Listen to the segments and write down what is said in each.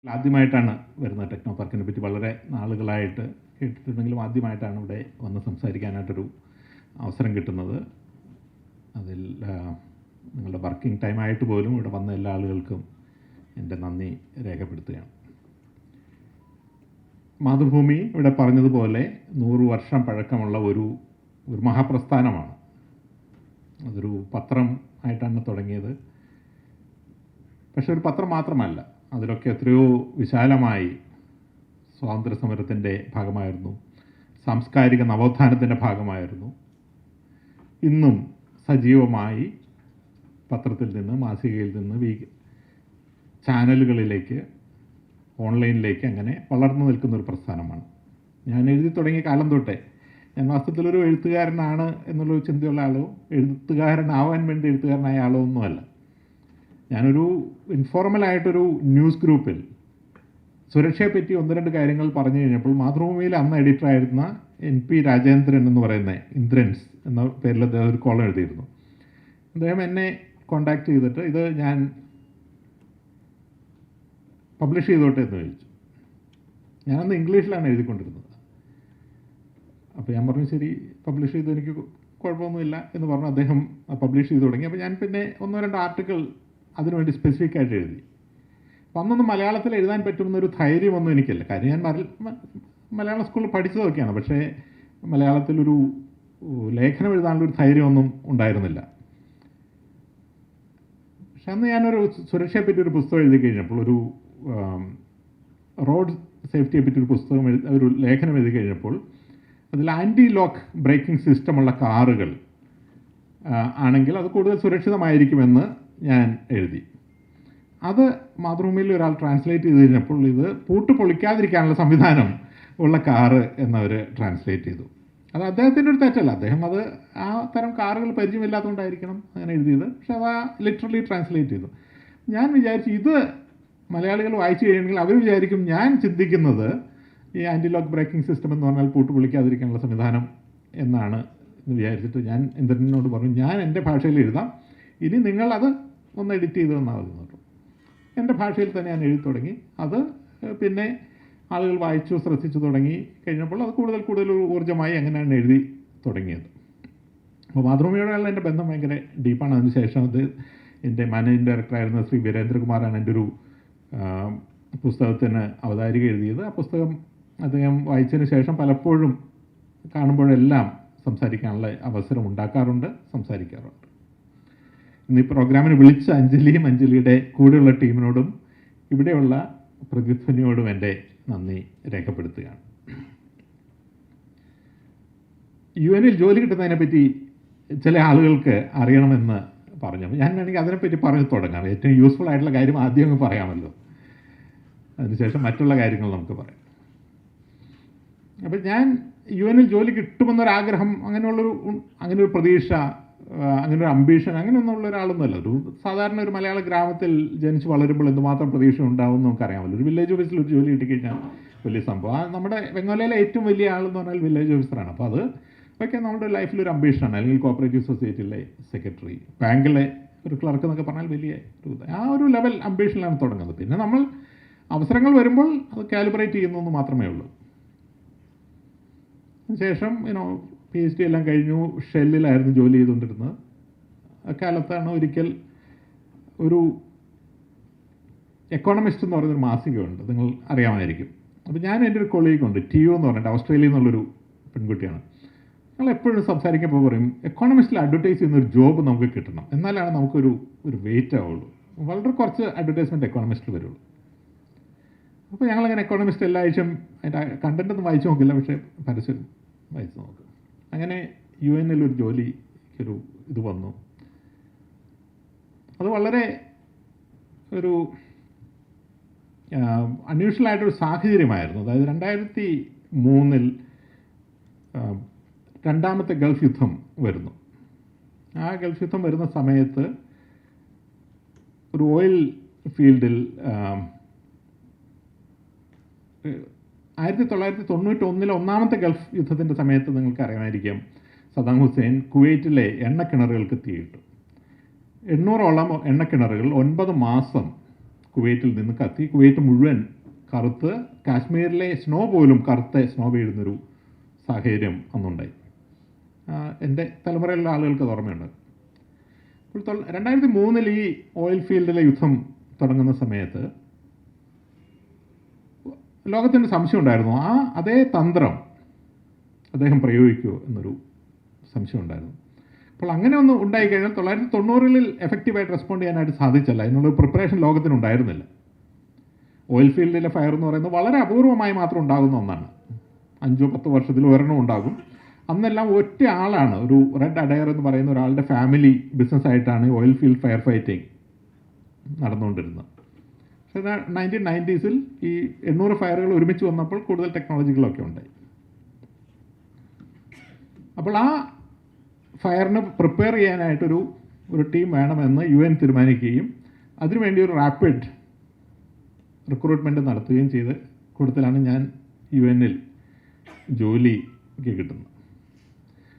ആദ്യമായിട്ടാണ് വരുന്നത്. ടെക്നോ പാർക്കിനെ പറ്റി വളരെ നാളുകളായിട്ട് കേട്ടിട്ടുണ്ടെങ്കിലും ആദ്യമായിട്ടാണ് ഇവിടെ വന്ന് സംസാരിക്കാനായിട്ടൊരു അവസരം കിട്ടുന്നത്. അതിൽ നിങ്ങളുടെ വർക്കിംഗ് ടൈമായിട്ട് പോലും ഇവിടെ വന്ന എല്ലാ ആളുകൾക്കും എൻ്റെ നന്ദി രേഖപ്പെടുത്തുകയാണ്. മാതൃഭൂമി ഇവിടെ പറഞ്ഞതുപോലെ 100 വർഷം പഴക്കമുള്ള ഒരു മഹാപ്രസ്ഥാനമാണ്. അതൊരു പത്രം ആയിട്ടാണ് തുടങ്ങിയത്. പക്ഷെ ഒരു പത്രം മാത്രമല്ല, അതിലൊക്കെ എത്രയോ വിശാലമായി സ്വാതന്ത്ര്യ സമരത്തിൻ്റെ ഭാഗമായിരുന്നു, സാംസ്കാരിക നവോത്ഥാനത്തിൻ്റെ ഭാഗമായിരുന്നു. ഇന്നും സജീവമായി പത്രത്തിൽ നിന്ന്, മാസികയിൽ നിന്ന് ചാനലുകളിലേക്ക്, ഓൺലൈനിലേക്ക് അങ്ങനെ വളർന്നു നിൽക്കുന്നൊരു പ്രസ്ഥാനമാണ്. ഞാൻ എഴുതി തുടങ്ങിയ കാലം തൊട്ടേ ഞാൻ വാസ്തവത്തിലൊരു എഴുത്തുകാരനാണ് എന്നുള്ളൊരു ചിന്തയുള്ള ആളോ, എഴുത്തുകാരനാവാൻ വേണ്ടി എഴുത്തുകാരനായ ആളോ ഒന്നുമല്ല. ഞാനൊരു ഇൻഫോർമലായിട്ടൊരു ന്യൂസ് ഗ്രൂപ്പിൽ സുരക്ഷയെപ്പറ്റി 1-2 കാര്യങ്ങൾ പറഞ്ഞു കഴിഞ്ഞപ്പോൾ മാതൃഭൂമിയിൽ അന്ന് എഡിറ്ററായിരുന്ന NP രാജേന്ദ്രൻ എന്ന് പറയുന്ന ഇന്ദ്രൻസ് എന്ന പേരിൽ അദ്ദേഹം ഒരു കോളം എഴുതിയിരുന്നു. അദ്ദേഹം എന്നെ കോണ്ടാക്ട് ചെയ്തിട്ട് ഇത് ഞാൻ പബ്ലിഷ് ചെയ്തോട്ടെ എന്ന് ചോദിച്ചു. ഞാനന്ന് ഇംഗ്ലീഷിലാണ് എഴുതിക്കൊണ്ടിരുന്നത്. അപ്പോൾ ഞാൻ പറഞ്ഞു ശരി, പബ്ലിഷ് ചെയ്ത് എനിക്ക് കുഴപ്പമൊന്നുമില്ല എന്ന് പറഞ്ഞു. അദ്ദേഹം പബ്ലിഷ് ചെയ്ത് തുടങ്ങി. അപ്പോൾ ഞാൻ പിന്നെ 1-2 ആർട്ടിക്കിൾ അതിനുവേണ്ടി സ്പെസിഫിക് ആയിട്ട് എഴുതി. അപ്പോൾ അന്നൊന്നും മലയാളത്തിൽ എഴുതാൻ പറ്റുമെന്നൊരു ധൈര്യമൊന്നും എനിക്കില്ല. കാര്യം ഞാൻ മലയാള സ്കൂളിൽ പഠിച്ചതൊക്കെയാണ്, പക്ഷേ മലയാളത്തിലൊരു ലേഖനം എഴുതാനുള്ളൊരു ധൈര്യമൊന്നും ഉണ്ടായിരുന്നില്ല. പക്ഷെ അന്ന് ഞാനൊരു സുരക്ഷയെപ്പറ്റി ഒരു പുസ്തകം എഴുതി കഴിഞ്ഞപ്പോൾ, ഒരു റോഡ് സേഫ്റ്റിയെ പറ്റി ഒരു ലേഖനം എഴുതി കഴിഞ്ഞപ്പോൾ അതിൽ ആൻറ്റി ലോക്ക് ബ്രേക്കിംഗ് സിസ്റ്റമുള്ള കാറുകൾ ആണെങ്കിൽ അത് കൂടുതൽ സുരക്ഷിതമായിരിക്കുമെന്ന് ഞാൻ എഴുതി. അത് മാതൃഭൂമിയിൽ ഒരാൾ ട്രാൻസ്ലേറ്റ് ചെയ്ത് കഴിഞ്ഞപ്പോൾ ഇത് പൂട്ട് പൊളിക്കാതിരിക്കാനുള്ള സംവിധാനം ഉള്ള കാറ് എന്നവർ ട്രാൻസ്ലേറ്റ് ചെയ്തു. അത് അദ്ദേഹത്തിൻ്റെ ഒരു തെറ്റല്ല, അദ്ദേഹം അത് ആ തരം കാറുകൾ പരിചയമില്ലാത്തതുകൊണ്ടായിരിക്കണം അങ്ങനെ എഴുതിയത്. പക്ഷെ അത് ലിറ്ററലി ട്രാൻസ്ലേറ്റ് ചെയ്തു. ഞാൻ വിചാരിച്ചു ഇത് മലയാളികൾ വായിച്ചു കഴിയുമെങ്കിൽ അവർ വിചാരിക്കും ഞാൻ ചിന്തിക്കുന്നത് ഈ ആൻറ്റി ലോക്ക് ബ്രേക്കിംഗ് സിസ്റ്റം എന്ന് പറഞ്ഞാൽ പൂട്ട് പൊളിക്കാതിരിക്കാനുള്ള സംവിധാനം എന്നാണ് എന്ന് വിചാരിച്ചിട്ട് ഞാൻ ഇന്ദ്രനോട് പറഞ്ഞു, ഞാൻ എൻ്റെ ഭാഷയിൽ എഴുതാം, ഇനി നിങ്ങളത് ഒന്ന് എഡിറ്റ് ചെയ്ത് തന്നാൽ മതി പറഞ്ഞു. എൻ്റെ ഭാഷയിൽ തന്നെ ഞാൻ എഴുതി തുടങ്ങി. അത് പിന്നെ ആളുകൾ വായിച്ചു ശ്രദ്ധിച്ചു തുടങ്ങി കഴിഞ്ഞപ്പോൾ അത് കൂടുതൽ ഊർജ്ജമായി അങ്ങനെയാണ് എഴുതി തുടങ്ങിയത്. അപ്പോൾ മാതൃഭൂമിയോടുള്ള എൻ്റെ ബന്ധം ഭയങ്കര ഡീപ്പാണ്. അതിനുശേഷം അത് എൻ്റെ മാനേജിംഗ് ഡയറക്ടറായിരുന്ന ശ്രീ വീരേന്ദ്രകുമാറാണ് എൻ്റെ ഒരു പുസ്തകത്തിന് അവതാരിക എഴുതിയത്. ആ പുസ്തകം അദ്ദേഹം വായിച്ചതിന് ശേഷം പലപ്പോഴും കാണുമ്പോഴെല്ലാം സംസാരിക്കാനുള്ള അവസരം ഉണ്ടാക്കാറുണ്ട്, സംസാരിക്കാറുണ്ട്. ഇന്ന് ഈ പ്രോഗ്രാമിന് വിളിച്ച അഞ്ജലിയും അഞ്ജലിയുടെ കൂടെയുള്ള ടീമിനോടും ഇവിടെയുള്ള പ്രതിധ്വനിയോടും എൻ്റെ നന്ദി രേഖപ്പെടുത്തുകയാണ്. UN ജോലി കിട്ടുന്നതിനെപ്പറ്റി ചില ആളുകൾക്ക് അറിയണമെന്ന് പറഞ്ഞു. ഞാൻ വേണമെങ്കിൽ അതിനെപ്പറ്റി പറഞ്ഞു തുടങ്ങാം. ഏറ്റവും യൂസ്ഫുൾ ആയിട്ടുള്ള കാര്യം ആദ്യം അങ്ങ് പറയാമല്ലോ, അതിനുശേഷം മറ്റുള്ള കാര്യങ്ങൾ നമുക്ക് പറയാം. അപ്പം ഞാൻ UN ജോലി കിട്ടുമെന്നൊരാഗ്രഹം, അങ്ങനെയൊരു പ്രതീക്ഷ, അങ്ങനൊരു അംബീഷൻ അങ്ങനെയൊന്നുള്ള ഒരാളൊന്നുമല്ല. ഒരു സാധാരണ ഒരു മലയാള ഗ്രാമത്തിൽ ജനിച്ച് വളരുമ്പോൾ എന്തുമാത്രം പ്രതീക്ഷ ഉണ്ടാവും എന്ന് നമുക്കറിയാമല്ലോ. ഒരു വില്ലേജ് ഓഫീസിൽ ഒരു ജോലി കിട്ടിക്കഴിഞ്ഞാൽ വലിയ സംഭവം. നമ്മുടെ ബംഗാളിലെ ഏറ്റവും വലിയ ആളെന്ന് പറഞ്ഞാൽ വില്ലേജ് ഓഫീസറാണ്. അപ്പോൾ അത് ഒക്കെ നമ്മുടെ ലൈഫിലൊരു അംബീഷനാണ്. അല്ലെങ്കിൽ കോപ്പറേറ്റീവ് സൊസൈറ്റിയിലെ സെക്രട്ടറി, ബാങ്കിലെ ഒരു ക്ലർക്ക് എന്നൊക്കെ പറഞ്ഞാൽ വലിയ ആ ഒരു ലെവൽ അംബീഷനിലാണ് തുടങ്ങുന്നത്. പിന്നെ നമ്മൾ അവസരങ്ങൾ വരുമ്പോൾ അത് കാലിബ്രേറ്റ് ചെയ്യുന്നു മാത്രമേ ഉള്ളൂ. ശേഷം PhD എല്ലാം കഴിഞ്ഞു, ഷെല്ലിലായിരുന്നു ജോലി ചെയ്തുകൊണ്ടിരുന്നത്. അക്കാലത്താണ് ഒരിക്കൽ ഒരു എക്കോണമിസ്റ്റ് എന്ന് പറയുന്നൊരു മാസികയുണ്ട്, നിങ്ങൾ അറിയാമായിരിക്കും. അപ്പോൾ ഞാൻ എൻ്റെ ഒരു കൊളീഗുണ്ട്, TU എന്ന് പറഞ്ഞിട്ട്, ഓസ്ട്രേലിയയിൽ നിന്നുള്ളൊരു പെൺകുട്ടിയാണ്. ഞങ്ങൾ എപ്പോഴും സംസാരിക്കുമ്പോൾ പറയും എക്കോണമിസ്റ്റിൽ അഡ്വർടൈസ് ചെയ്യുന്നൊരു ജോബ് നമുക്ക് കിട്ടണം, എന്നാലാണ് നമുക്കൊരു വെയിറ്റ് ആവുള്ളൂ. വളരെ കുറച്ച് അഡ്വർടൈസ്മെൻറ്റ് എക്കോണമിസ്റ്റിൽ വരുള്ളൂ. അപ്പോൾ ഞങ്ങളങ്ങനെ എക്കോണമിസ്റ്റ് എല്ലാ ആഴ്ചയും അതിൻ്റെ കണ്ടൻറ്റൊന്നും വായിച്ചു നോക്കില്ല, പക്ഷേ പരസ്യം വായിച്ചു നോക്കും. അങ്ങനെ UN ഒരു ജോലിക്കൊരു ഇത് വന്നു. അത് വളരെ ഒരു അൺയൂഷ്വലായിട്ടൊരു സാഹചര്യമായിരുന്നു. അതായത് 2003 രണ്ടാമത്തെ ഗൾഫ് യുദ്ധം വരുന്നു. ആ ഗൾഫ് യുദ്ധം വരുന്ന സമയത്ത് ഒരു ഓയിൽ ഫീൽഡിൽ 1991 ഒന്നാമത്തെ ഗൾഫ് യുദ്ധത്തിൻ്റെ സമയത്ത് നിങ്ങൾക്ക് അറിയാമായിരിക്കും, സദ്ദാം ഹുസൈൻ കുവൈറ്റിലെ എണ്ണക്കിണറുകൾക്ക് തീയിട്ടു. 800ഓളം എണ്ണക്കിണറുകൾ 9 മാസം കുവൈറ്റിൽ നിന്ന് കത്തി കുവൈറ്റ് മുഴുവൻ കറുത്ത് കാശ്മീരിലെ സ്നോ പോലും കറുത്ത സ്നോ വീഴുന്നൊരു സാഹചര്യം അന്നുണ്ടായി. എൻ്റെ തലമുറയിലുള്ള ആളുകൾക്ക് അത് ഓർമ്മയുണ്ട്. അപ്പോൾ 2003 ഈ ഓയിൽ ഫീൽഡിലെ യുദ്ധം തുടങ്ങുന്ന സമയത്ത് ലോകത്തിന് സംശയം ഉണ്ടായിരുന്നു, അതേ തന്ത്രം അദ്ദേഹം എന്നൊരു സംശയം ഉണ്ടായിരുന്നു. അപ്പോൾ അങ്ങനെ ഒന്ന് ഉണ്ടായിക്കഴിഞ്ഞാൽ 1990 എഫക്റ്റീവായിട്ട് റെസ്പോണ്ട് ചെയ്യാനായിട്ട് സാധിച്ചല്ല. അതിനുള്ള പ്രിപ്പറേഷൻ ലോകത്തിനുണ്ടായിരുന്നില്ല. ഓയിൽ ഫീൽഡിലെ ഫയർ എന്ന് പറയുന്നത് വളരെ അപൂർവമായി മാത്രം ഉണ്ടാകുന്ന ഒന്നാണ്. 5-10 വർഷത്തിൽ ഒരെണ്ണം ഉണ്ടാകും. അന്നെല്ലാം ഒറ്റ ആളാണ്, ഒരു റെഡ് അഡയർ എന്ന് പറയുന്ന ഒരാളുടെ ഫാമിലി ബിസിനസ്സായിട്ടാണ് ഓയിൽ ഫീൽഡ് ഫയർ ഫൈറ്റിംഗ് നടന്നുകൊണ്ടിരുന്നത്. പക്ഷേ 1990s ഈ 800 ഫയറുകൾ ഒരുമിച്ച് വന്നപ്പോൾ കൂടുതൽ ടെക്നോളജികളൊക്കെ ഉണ്ടായി. അപ്പോൾ ആ ഫയറിന് പ്രിപ്പയർ ചെയ്യാനായിട്ടൊരു ടീം വേണമെന്ന് UN തീരുമാനിക്കുകയും അതിനുവേണ്ടി ഒരു റാപ്പിഡ് റിക്രൂട്ട്മെൻറ്റ് നടത്തുകയും ചെയ്ത് കൊടുത്തലാണ് ഞാൻ UN ജോലിക്ക് കിട്ടുന്നത്.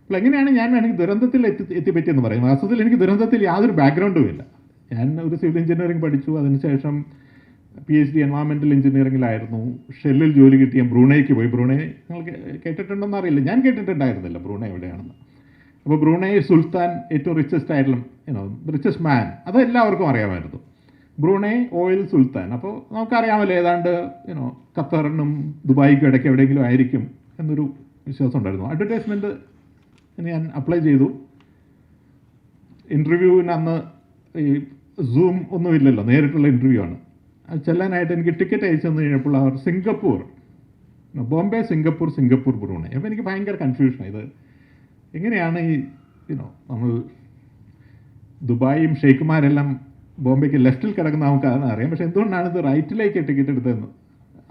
അപ്പോൾ എങ്ങനെയാണ് ഞാൻ എനിക്ക് ദുരന്തത്തിൽ എത്തിപ്പറ്റിയെന്ന് പറയും. വാസ്തവത്തിൽ എനിക്ക് ദുരന്തത്തിൽ യാതൊരു ബാക്ക്ഗ്രൗണ്ടും ഇല്ല. ഞാൻ ഒരു സിവിൽ എഞ്ചിനീയറിംഗ് പഠിച്ചു. അതിനുശേഷം PhD എൻവയോൺമെൻറ്റൽ എഞ്ചിനീയറിംഗിലായിരുന്നു. ഷെല്ലിൽ ജോലി കിട്ടിയ ബ്രൂണയ്ക്ക് പോയി. ബ്രൂണൈ നിങ്ങൾ കേട്ടിട്ടുണ്ടെന്ന് അറിയില്ല, ഞാൻ കേട്ടിട്ടുണ്ടായിരുന്നില്ല ബ്രൂണൈ എവിടെയാണെന്ന്. അപ്പോൾ ബ്രൂണൈ സുൽത്താൻ ഏറ്റവും റിച്ചസ്റ്റ് മാൻ, അത് എല്ലാവർക്കും അറിയാമായിരുന്നു. ബ്രൂണൈ ഓയിൽ സുൽത്താൻ. അപ്പോൾ നമുക്കറിയാമല്ലോ ഏതാണ്ട് ഖത്തറിനും ദുബായിക്കും ഇടയ്ക്ക് എവിടെയെങ്കിലും ആയിരിക്കും എന്നൊരു വിശ്വാസം ഉണ്ടായിരുന്നു. അഡ്വർടൈസ്മെൻറ്റ് ഞാൻ അപ്ലൈ ചെയ്തു. ഇൻ്റർവ്യൂവിന് അന്ന് ഈ സൂം ഒന്നുമില്ലല്ലോ, നേരിട്ടുള്ള ഇൻ്റർവ്യൂ ആണ്. അത് ചെല്ലാനായിട്ട് എനിക്ക് ടിക്കറ്റ് അയച്ചു തന്നു കഴിഞ്ഞപ്പോൾ അവർ ബോംബെ സിംഗപ്പൂർ ബ്രൂണൈ. അപ്പോൾ എനിക്ക് ഭയങ്കര കൺഫ്യൂഷനാണ്. ഇത് എങ്ങനെയാണ് നമ്മൾ ദുബായും ഷെയ്ഖുമാരെല്ലാം ബോംബെക്ക് ലെഫ്റ്റിൽ കിടക്കുന്ന നമുക്ക് അതാണ് അറിയാം. പക്ഷേ എന്തുകൊണ്ടാണ് ഇത് റൈറ്റിലേക്ക് ടിക്കറ്റ് എടുത്തതെന്ന്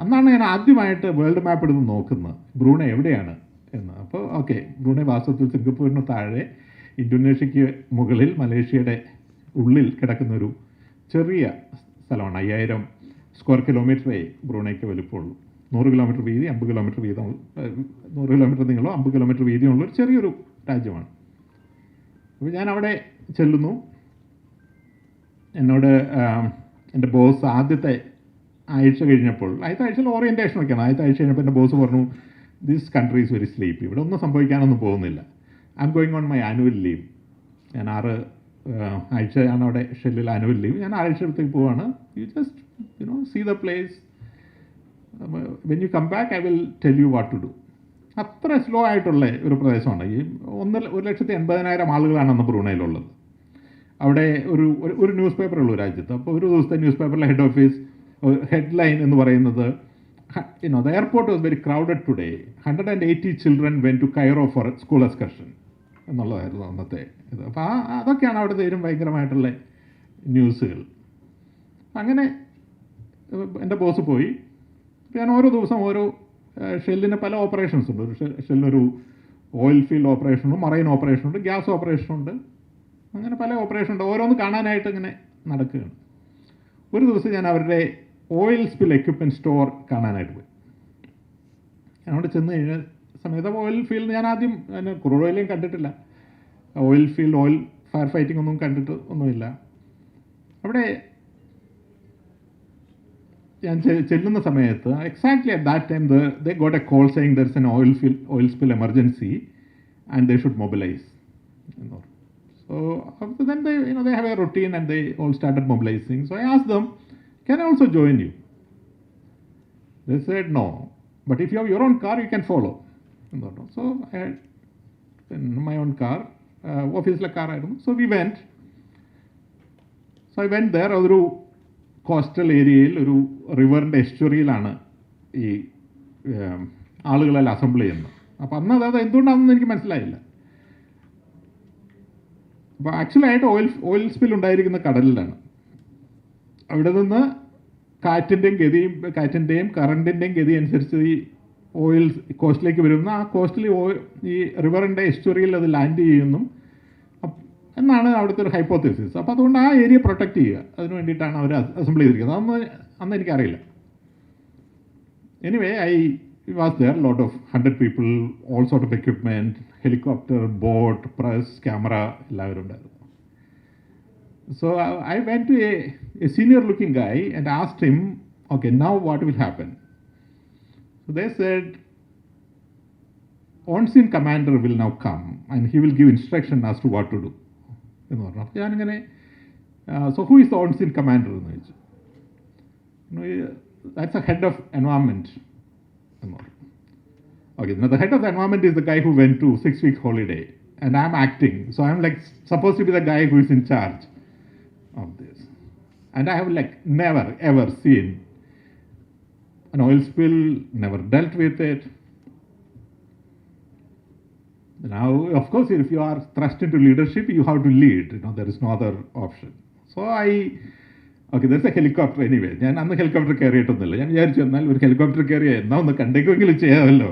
അന്നാണ് ഞാൻ ആദ്യമായിട്ട് വേൾഡ് മാപ്പ് എടുത്ത് നോക്കുന്നത്, ബ്രൂണൈ എവിടെയാണ് എന്ന്. അപ്പോൾ ഓക്കെ, ബ്രൂണൈ വാസ്തവത്തിൽ സിംഗപ്പൂരിന് താഴെ ഇന്തോനേഷ്യയ്ക്ക് മുകളിൽ മലേഷ്യയുടെ ഉള്ളിൽ കിടക്കുന്നൊരു ചെറിയ സ്ഥലമാണ്. 5000 സ്ക്വയർ കിലോമീറ്ററേ ബ്രൂണൈക്ക് വലുപ്പമുള്ളൂ. 100 കിലോമീറ്റർ വീതി, 50 കിലോമീറ്റർ വീതം, 100 കിലോമീറ്റർ നീളവും 50 കിലോമീറ്റർ വീതിയുമുള്ള ഒരു ചെറിയൊരു രാജ്യമാണ്. അപ്പോൾ ഞാൻ അവിടെ ചെല്ലുന്നു. എന്നോട് എൻ്റെ ബോസ് ആദ്യത്തെ ആഴ്ച കഴിഞ്ഞപ്പോൾ, ആദ്യത്തെ ആഴ്ചയിൽ ഓറിയൻറ്റേഷനൊക്കെയാണ്. ആദ്യത്തെ ആഴ്ച കഴിഞ്ഞപ്പോൾ എൻ്റെ ബോസ് പറഞ്ഞു, this country is very sleepy, ഇവിടെ ഒന്നും സംഭവിക്കാനൊന്നും പോകുന്നില്ല. I am going on my annual leave. ഞാൻ 6 ആഴ്ചയാണ് അവിടെ ഷെല്ലിൽ ആനുവൽ ലീവ്. ഞാൻ ആഴ്ചത്തേക്ക് പോവാണ്. You just see the place, when you come back I will tell you what to do. അത്ര സ്ലോ ആയിട്ടുള്ള ഒരു പ്രദേശമാണ്. ഈ 1,80,000 ആളുകളാണ് അന്ന് ബ്രൂണൈയിലുള്ളത്. അവിടെ ഒരു ന്യൂസ് പേപ്പറുള്ളൂ രാജ്യത്ത്. അപ്പോൾ ഒരു ദിവസത്തെ ന്യൂസ് പേപ്പറിലെ ഹെഡ്ലൈൻ എന്ന് പറയുന്നത്, the airport was very crowded today. 180 children went to Cairo for school excursion എന്നുള്ളതായിരുന്നു അന്നത്തെ ഇത്. അപ്പോൾ അതൊക്കെയാണ് അവിടുത്തെ ഏറ്റവും ഭയങ്കരമായിട്ടുള്ള ന്യൂസുകൾ. അങ്ങനെ എൻ്റെ ബോസ് പോയി. ഞാൻ ഓരോ ദിവസം ഓരോ ഷെല്ലിന് പല ഓപ്പറേഷൻസ് ഉണ്ട്. ഒരു ഷെല്ലിനൊരു ഓയിൽ ഫീൽഡ് ഓപ്പറേഷനുണ്ട്, മറൈൻ ഓപ്പറേഷനുണ്ട്, ഗ്യാസ് ഓപ്പറേഷനുണ്ട്, അങ്ങനെ പല ഓപ്പറേഷൻ ഉണ്ട്. ഓരോന്ന് കാണാനായിട്ട് ഇങ്ങനെ നടക്കുകയാണ്. ഒരു ദിവസം ഞാൻ അവരുടെ ഓയിൽ സ്പിൽ എക്യുപ്മെൻറ്റ് സ്റ്റോർ കാണാനായിട്ട് പോയി. ഞാൻ അവിടെ ചെന്ന് കഴിഞ്ഞ സമയത്ത് ഓയിൽ ഫീൽഡ് ഞാൻ ആദ്യം ക്രൂഡ് ഓയിലും കണ്ടിട്ടില്ല, ഓയിൽ ഫയർ ഫൈറ്റിംഗ് ഒന്നും കണ്ടിട്ട് ഒന്നുമില്ല. അവിടെ ഞാൻ ചെല്ലുന്ന സമയത്ത് exactly at that time they got A call saying there is an oil spill emergency and they should mobilise എന്ന് പറഞ്ഞു. So then they have a routine and they all started mobilizing. So I asked them, can I also join you? They said no, but if you have your own car you can follow. So I had my own car, office car ആയിരുന്നു. So we went. So I went there. ഒരു coastal ഏരിയയിൽ ഒരു റിവറിൻ്റെ എസ്റ്റുറിയിലാണ് ഈ ആളുകളെല്ലാം assemble ചെയ്യുന്നത്. അപ്പോൾ അന്ന് അത് എന്തുകൊണ്ടാണെന്ന് എനിക്ക് മനസ്സിലായില്ല. അപ്പോൾ ആക്ച്വലായിട്ട് ഓയിൽ സ്പിൽ ഉണ്ടായിരിക്കുന്ന കടലിലാണ്. അവിടെ നിന്ന് കാറ്റിൻ്റെയും കറണ്ടിൻ്റെയും ഗതി അനുസരിച്ച് ഈ ഓയിൽ കോസ്റ്റിലേക്ക് വരുന്ന ആ കോസ്റ്റിൽ ഈ റിവറിൻ്റെ എസ്റ്റുറിയിൽ അത് ലാൻഡ് ചെയ്യുന്നു എന്നാണ് അവിടുത്തെ ഒരു ഹൈപ്പോത്തസിസ്. അപ്പോൾ അതുകൊണ്ട് ആ ഏരിയ പ്രൊട്ടക്റ്റ് ചെയ്യുക, അതിന് വേണ്ടിയിട്ടാണ് അവർ അസംബിൾ ചെയ്തിരിക്കുന്നത്. അന്ന് എനിക്കറിയില്ല. Anyway I was there, lot of 100 people, all sort of equipment, helicopter, boat, press, camera, എല്ലാവരും ഉണ്ടായിരുന്നു. So I went to a senior looking guy and asked him, okay, now what will happen? So they said, on-scene commander will now come and he will give instruction as to what to do. എന്ന് പറഞ്ഞു. അപ്പോൾ ഞാനിങ്ങനെ so who is the on-scene commander എന്ന് ചോദിച്ചു. That's the head of environment. Okay, now the head of the environment is the guy who went to 6-week holiday and I'm acting. So I'm like supposed to be the guy who is in charge of this. And I have like never ever seen an oil spill, never dealt with it. Now, of course, if you are thrust into leadership, you have to lead. There is no other option. So okay, there's a helicopter anyway. ഞാൻ അന്ന് helicopter കയറിയിട്ടൊന്നുമില്ല. ഞാൻ വിചാരിച്ചു എന്നാൽ ഒരു helicopter കയറിയ എന്നാ ഒന്ന് കണ്ടേക്കെങ്കിലും ചെയ്യാമല്ലോ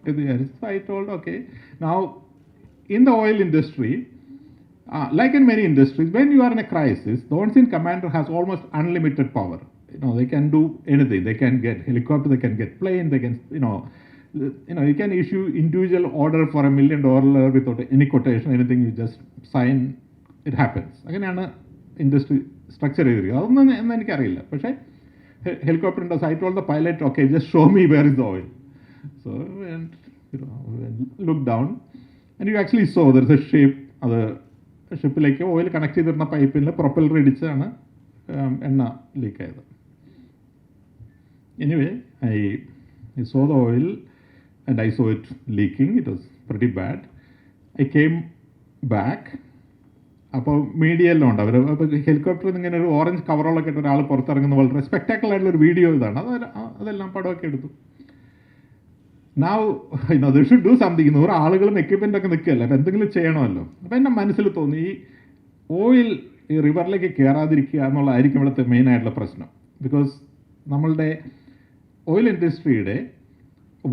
എന്ന് വിചാരിച്ചു. So I told, okay, now in the oil industry, like in many industries, when you are in a crisis, the on-scene commander has almost unlimited power. They can do anything. They can get helicopter, they can get plane, they can, you can issue individual order for $1 million without any quotation, anything, you just sign, it happens. അങ്ങനെയാണ് industry structure ചെയ്തിരിക്കുക. അതൊന്നും എന്ന് എനിക്കറിയില്ല. പക്ഷേ ഹെലികോപ്റ്ററിൻ്റെ sight all the pilot, okay, just show me where is the oil. So look down and you actually saw there is a ship. അത് ഷിപ്പിലേക്ക് oil connect ചെയ്തിരുന്ന പൈപ്പിൽ പ്രൊപ്പല്ലർ ഇടിച്ചാണ് എണ്ണ ലീക്കായത്. Anyway I saw the oil and I saw it leaking. It was pretty bad. I came back. അപ്പോൾ മീഡിയയെല്ലാം ഉണ്ട്. അവർ അപ്പോൾ ഹെലികോപ്റ്ററിൽ നിന്ന് ഇങ്ങനെ ഒരു ഓറഞ്ച് കവറോളൊക്കെ ഇട്ട് ഒരാൾ പുറത്തിറങ്ങുന്ന വളരെ സ്പെക്ടാക്കിൾ ആയിട്ടുള്ളൊരു വീഡിയോ ഇതാണ്. അതെല്ലാം പടമൊക്കെ എടുത്തു. Now, they should do something. 100 ആളുകളും എക്യുപ്മെൻ്റൊക്കെ നിൽക്കുകയല്ല, അപ്പോൾ എന്തെങ്കിലും ചെയ്യണമല്ലോ. അപ്പോൾ എൻ്റെ മനസ്സിൽ തോന്നി ഈ ഓയിൽ ഈ റിവറിലേക്ക് കയറാതിരിക്കുക എന്നുള്ളതായിരിക്കും ഇവിടുത്തെ മെയിനായിട്ടുള്ള പ്രശ്നം. ബിക്കോസ് നമ്മളുടെ ഓയിൽ ഇൻഡസ്ട്രിയുടെ